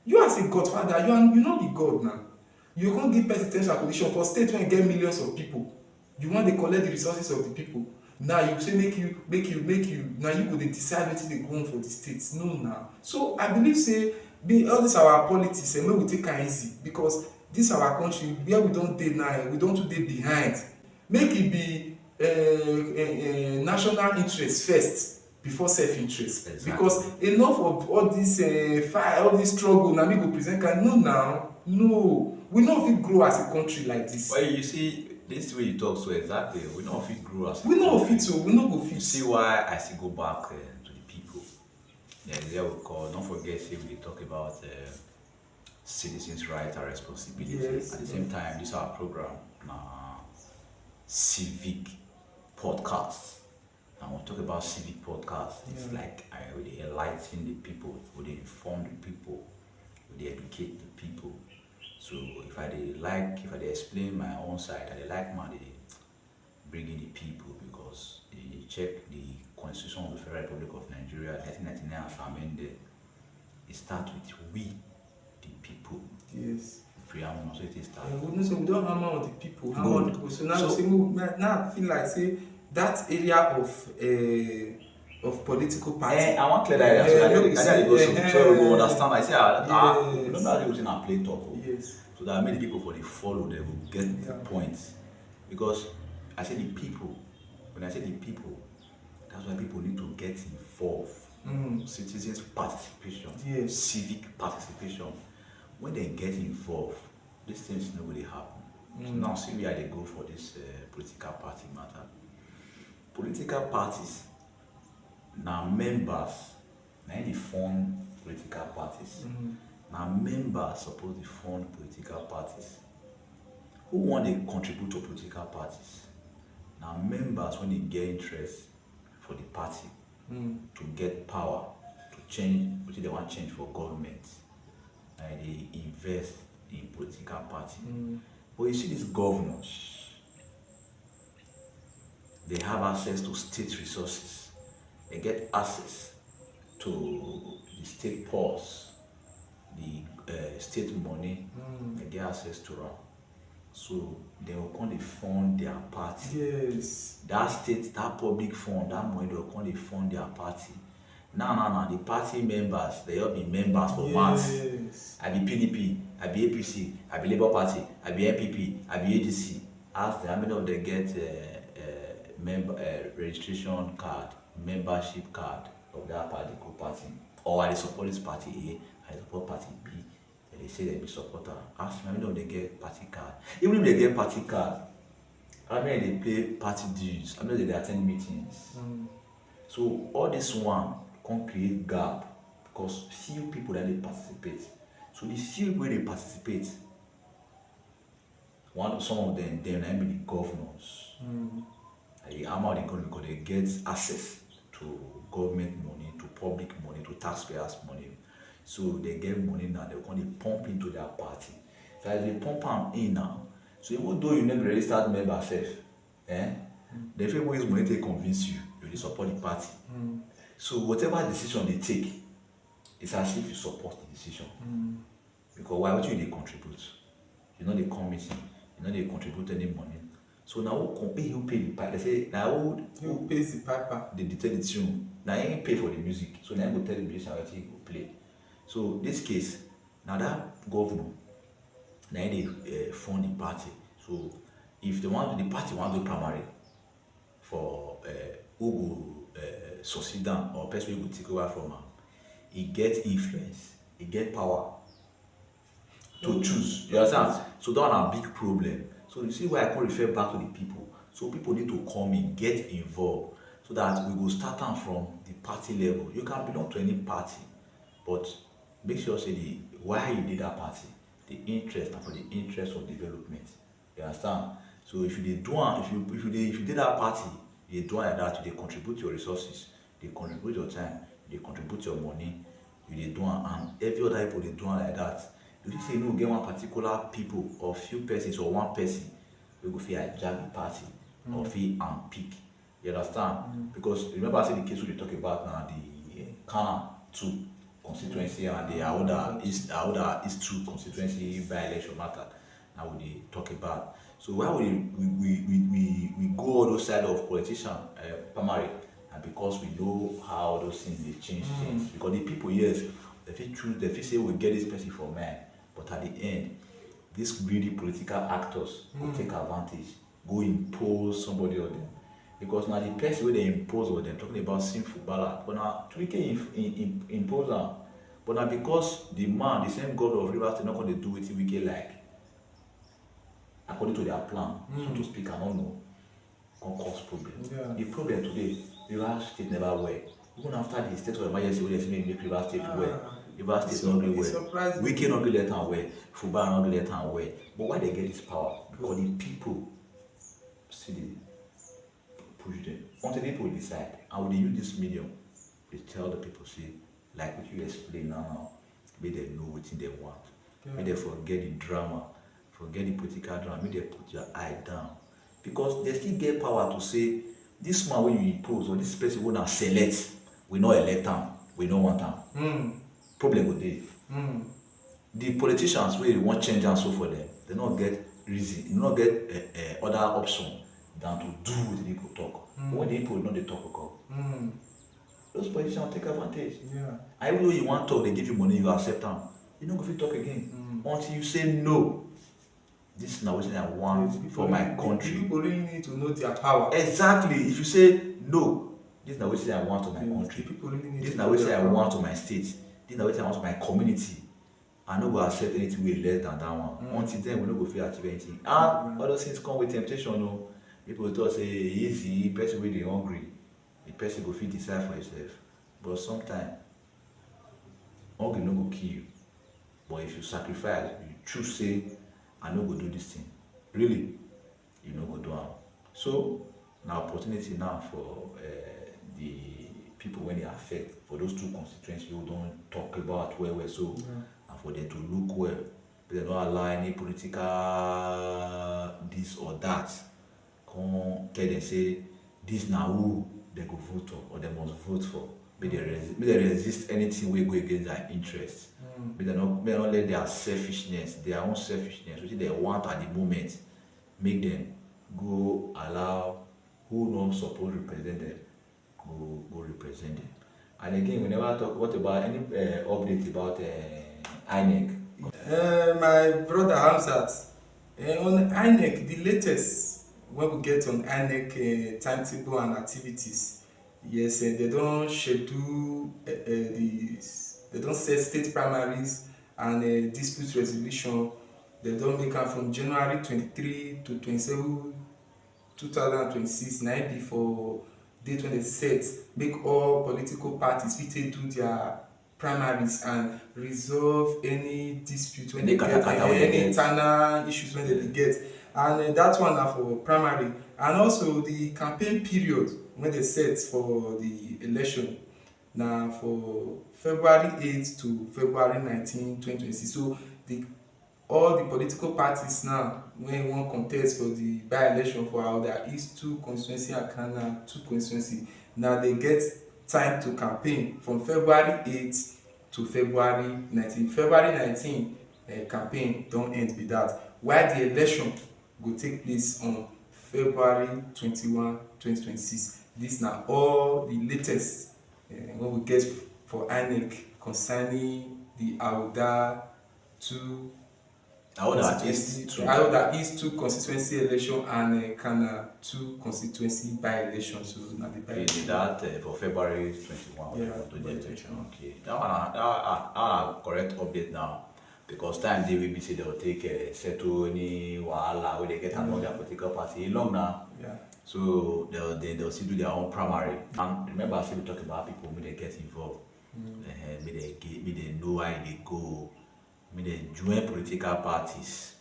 You as a godfather, you not be God now. You can't give person terms and condition for state when you get millions of people. You want to collect the resources of the people. Now you say make you now you go dey decide wetin dey go on for the states. No now. So I believe say all this our politics make we take am easy, because this our country where we don dey now, we don too dey behind. Make e be national interest first before self-interest. Exactly. Because enough of all this fight, all this struggle na me go present can no, we no fit grow as a country like this. Well, you see, this way you talk so exactly, we no fit grow as a country. We no fit, so we no go fit. You see why I still go back to the people. There we call, don't forget say we talk about citizens' rights and responsibility. Yes. At the same time, this our program, civic podcast. And we'll talk about civic podcast. It's like I would enlighten the people, would inform the people, would educate the people. So if I dey explain my own side, I dey like man dey bring in the people because they check the Constitution of the Federal Republic of Nigeria 1999 as amended. It starts with we, the people. Yes. Preamble, so it starts. And we know say we don't hammer on the people, hammer on the Good. people. So now So- say now I feel like say that area of political party. I want clear that area so I know they go so we go understand. I say Yes. you know that everything I play talk. Yes. So that many people for the follow they will get the points. Because I say the people, when I say the people, that's why people need to get involved. Citizens participation, Yes. civic participation. When they get involved, these things no really happen. So now see where they go for this political party matter. Political parties now members now they fund political parties. Now members suppose to fund political parties. Who want to contribute to political parties? Now members when they get interest for the party to get power to change what they want change for government. And they invest in political party. But you see these governors, they have access to state resources. They get access to the state purse, the state money. They get access to them. So they will come to fund their party. Yes. That state, that public fund, that money they will come to fund their party. Now, the party members, they all be members for months. Yes. I be PDP, I be APC, I be Labour Party, I be NPP, I be ADC. Ask them how many of them get member registration card, membership card of that particular party. Or I support this party A, I support party B. And they say they be supporter. Ask them how many of them get party card. Even if they get party card, how many they pay party dues, how many they attend meetings. So all this one can create gap because few people that they participate. So the few people they participate, some of them may be the governors. The amount they go because they get access to government money, to public money, to taxpayers' money. So they get money now, they're going to pump into their party. So as they pump them in now, so even though you never registered member self, they feel use money to convince you, you support the party. So whatever decision they take, it's as if you support the decision. Because why would you they contribute? You know they committee, you know they contribute any money. So now who pay the pipe? They say now Who pays the piper? they dictate the tune. Now he pay for the music. So now he go tell the musician what he go play. So this case, now that governor, now they fund the party. So if the party want to do primary for who go succeed down or person who go take over from him, he get influence, he get power to choose. You understand? So that one a big problem. So you see why I can refer back to the people. So people need to come in, get involved, so that we will start them from the party level. You can belong to any party, but make sure say why you did that party, the interest and for the interest of development. You understand? So if you did if you did that party, you do like that, you contribute your resources, they contribute your time, they contribute your money, you do and every other people they do like that. You say no get one particular people or few persons or one person we go feel hijack the party or feel and pick. You understand? Because remember I said the case we talk about now the Khana 2 constituency and the Ahoada East 2 constituency by election matter. Now we talk about. So why we go all those side of politician primary and because we know how those things they change because the people yes they fit choose they fit say we get this person for man. But at the end, these greedy political actors will take advantage, go impose somebody on them. Because now the person where they impose on them, talking about sinful ballot, but now we can impose them. But now because the man, the same God of Rivers, they're not going to do it we get like, according to their plan, so to speak, I don't know, can cause problem. Yeah. The problem today, Rivers State never well. Even after the state of emergency, we make Rivers State well. Rivers State not doing well. Wiki not going to let them well. Football not going to let them well. But why they get this power? Because the people see the push them. Until the people decide, and when they use this medium, they tell the people, see, like what you explain now, make them know what they want. Make them forget the drama, forget the political drama, make them put your eye down. Because they still get power to say, this man when you impose, or this person when I select, we not elect him, we don't want him. Problem with it. The politicians wey want change and so for them, they not get reason, they not get other option than to do what the people talk. But when the people know they talk about, those politicians take advantage. And even though you want to talk, they give you money, you accept them. You don't go fit talk again until you say no. This is not what I want for my country. People really need to know their power. Exactly. If you say no, this is not what I want to my country. People really need this is not what I want to my state. This is not what I want to my community. I no go accept anything way less than that one. Until then, we no go fit achieve anything. And all those things come with temptation. No, people talk say easy. Person wey dey hungry, the person go fit decide for himself. But sometimes hunger no go kill you. But if you sacrifice, you choose say, I no go do this thing. Really, you no go do am. So now opportunity now for the people when they affect for those two constituencies who don't talk about well so and for them to look well. But they don't allow any political this or that. Come tell them say this now who they go vote for or they must vote for. May they resist anything we go against their interests. May they not let their selfishness, their own selfishness, which they want at the moment, make them go allow who not supposed to represent them, go represent them. And again, we never talk what about any update about INEC. My brother Hamzat, on INEC, the latest when we get on INEC timetable and activities, yes, they don't schedule they don't set state primaries and dispute resolution. They don't make am from January 23 to 27, 2026. Now before date when they set, make all political parties fit do their primaries and resolve any dispute when they get any internal issues when they get. And that one are for primary. And also the campaign period when they set for the election now for February 8 to February 19, 2026. So all the political parties now when one contest for the by-election for Ahoada East 2 constituency and Khana 2 constituency, now they get time to campaign from February 8 to February 19. February 19 campaign don't end with that, while the election will take place on February 21, 2026. This now all the latest what we get for INEC concerning the Ahoada 2 Ahoada East 2 constituency election and Khana 2 constituency by-election. So now the by-election. That for February 21. Yeah, okay. That one correct update now. Because time they will be say they will take settle any wahala where they get among their political party long now. Yeah. So they'll still do their own primary. And remember, I said we talk about people when they get involved. May they know why they go. May they join political parties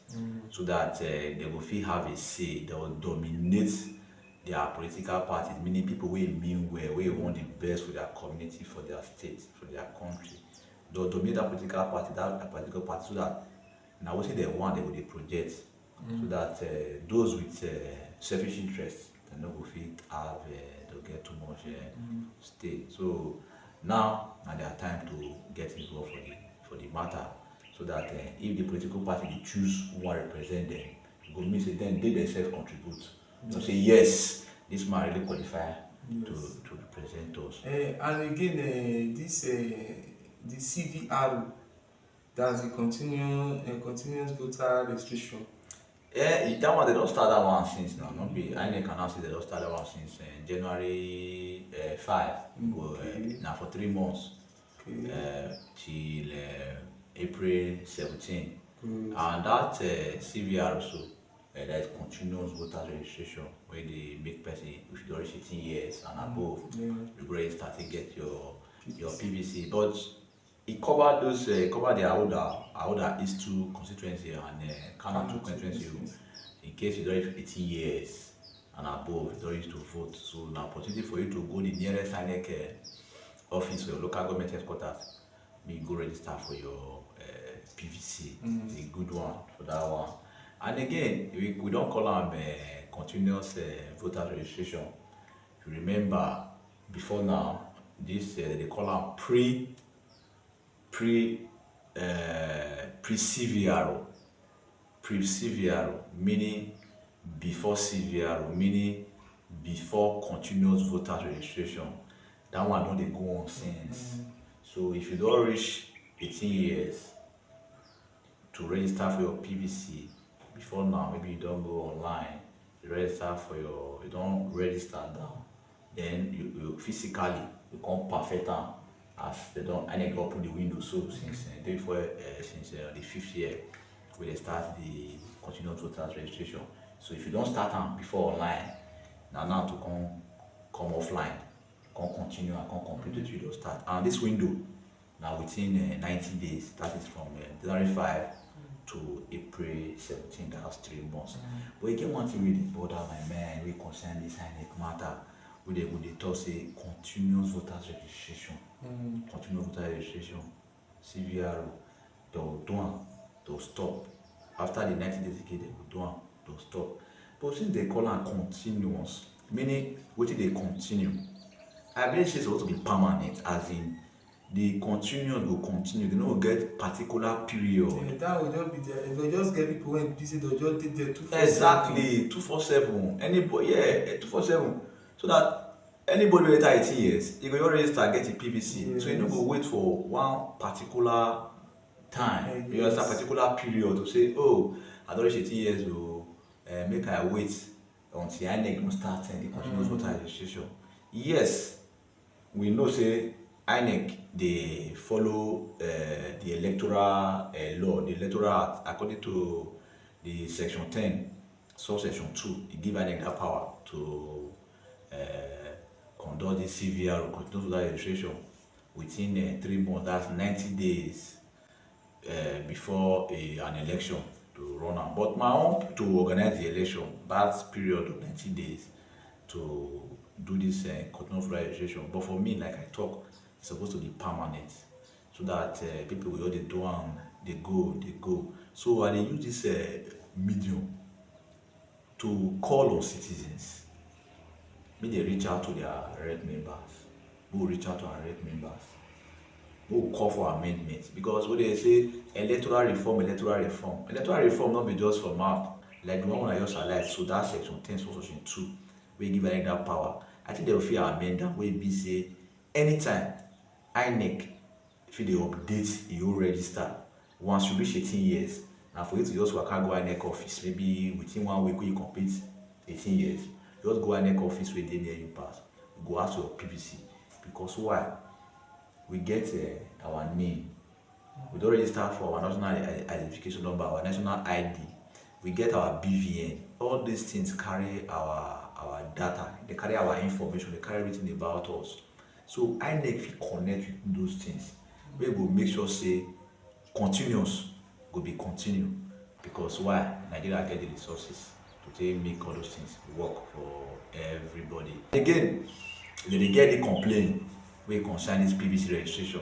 so that they will feel have a say. They will dominate their political parties. Meaning people will mean well, will want the best for their community, for their state, for their country. They will dominate that political party, so that now what they want, they will project. So that those with selfish interests, they no go fit have they'll get too much stay. So now their time to get involved for the matter, so that if the political party they choose who will represent them, it will mean say then they themselves contribute. So say yes, this man really qualify to represent us. And again, this the CVR, that's the continuous voter registration. Yeah, that one they don't start that one since now. Not be INEC can now say they don't start that one since January 5. Now for 3 months till April 17. And that CVR also that is continuous voter registration where they make person if you reach 18 years and above, you already start to get your PVC. But It covered those, covered the Ahoada East 2 constituency and Khana 2 Khana two constituency. constituencies. In case you don't reach 18 years and above, you don't reach to vote. So, an opportunity for you to go the nearest INEC office or your local government headquarters, may you go register for your PVC. It's a good one for that one. And again, we don't call them continuous voter registration. If you remember, before now, this they call them pre CVRO, meaning before CVRO, meaning before continuous voter registration. That one don't they go on since. So if you don't reach 18 years to register for your PVC, before now, maybe you don't go online, you register for your, you don't register down, then you physically you come perfect them as they don't, and they open the window. So since day before, since the 5th year, where they start the continuous voters registration. So if you don't start them before online, now to come offline, come continue and come complete it, you don't start. And this window now within 90 days, that is from January 5 to April 17, that's 3 months. But again, one thing really bother my mind, we concern this INEC matter, we they talk say continuous voters registration. Continuous voter registration, CVRO, they'll do them, they'll stop. After the 90 days again, they will do them, they'll stop. But since they call them continuous, meaning what they continue, I believe it's supposed to be permanent, as in the continuous will continue. They don't get particular period. Yeah, that will just be there. They'll just get people when busy, they'll just take there 247. Exactly, 247. Anybody, yeah, 247. So that anybody with 18 years, you can already start getting PVC. Yes. So you don't go wait for one particular time. You Yes. have a particular period to say, oh, I don't reach 18 years, so make I wait until INEC don't start the continuous voter registration. Yes, we know say INEC they follow the electoral law, the electoral act, according to the section 10, subsection 2. It give INEC that power to conduct the CVR, continuous voter registration, within 3 months. That's 90 days before an election to run am. But my own to organize the election, that period of 90 days to do this continuous voter registration. But for me, like I talk, it's supposed to be permanent, so that people will they do am, they go. So I dey use this medium to call on citizens. Make they reach out to their rep members. Who reach out to our rep members. Who call for amendments, because what they say electoral reform, not be just for mouth, like the one I just highlight. So that section 10, section 2, we give INEC that power. I think they will feel amend that way. Be say anytime INEC if they update your register once you reach 18 years. Now for you to just waka go INEC office, maybe within 1 week when you complete 18 years, just go INEC office where they near you pass. You go ask your PVC, because why? We get our name. We don't register for our national identification number, our national ID. We get our BVN. All these things carry our data. They carry our information. They carry everything about us. So INEC fit connect with those things. We will make sure say continuous go be continue, because why? Nigeria get the resources to make all those things work for everybody. Again, they get the complaint wey concern this PVC registration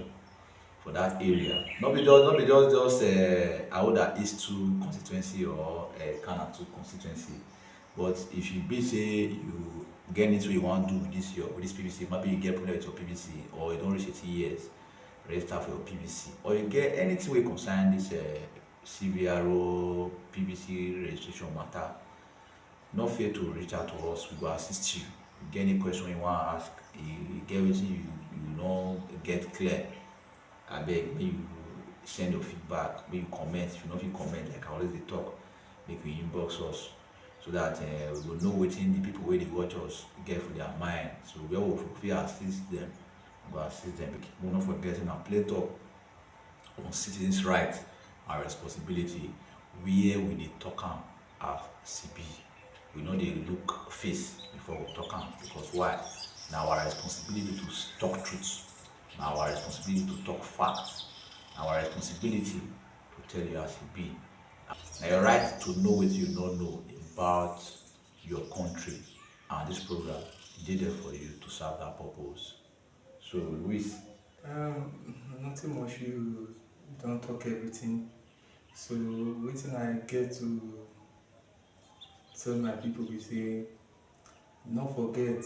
for that area. Not be just Ahoada East 2 constituency or Khana 2 constituency. But if you be say you get into you want to do with this PVC, maybe you get problem with your PVC, or you don't reach 18 years, register for your PVC, or you get anything wey concern this CVRO PVC registration matter, no fear to reach out to us. We will assist you. You get any question you want to ask, you get wetin you no get clear, abeg make you send your feedback, make you comment. If you no fit comment, like I always dey talk, make you inbox us, so that we go know wetin the people wey dey watch us get for their mind. So where we fit assist them, we go assist them. We no forget say na play talk on citizens' rights and responsibility, where we dey talk am as CB. We no dey look face before we talk am, because why? Na our responsibility to talk truth. Na our responsibility to talk facts. our responsibility to tell you as it be. Na your right to know wetin you no know about your country, and this program dey there for you to serve that purpose. So Luis, Nothing much, you don talk everything. So wetin I get to tell my people be say, no forget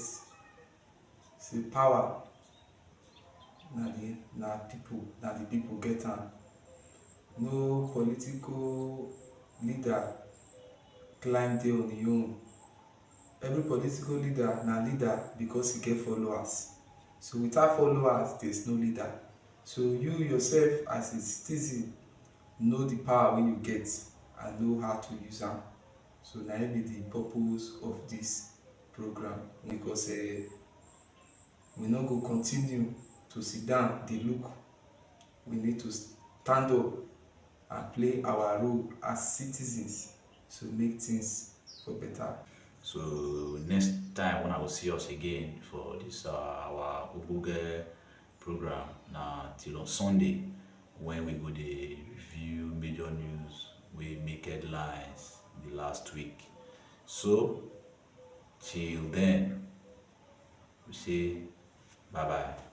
say power na the people get am. No political leader climb dey on im own. Every political leader na leader because e get followers. So without followers, there's no leader. So you yourself as a citizen know the power wey you get and know how to use am. So na im be the purpose of this program, because we no go continue to sit down dey look. We need to stand up and play our role as citizens to make things for better. so next time when I will see us again for this our ogbonge program na till on Sunday, when we go dey review major news wey make headlines the last week. So till then, we say bye bye.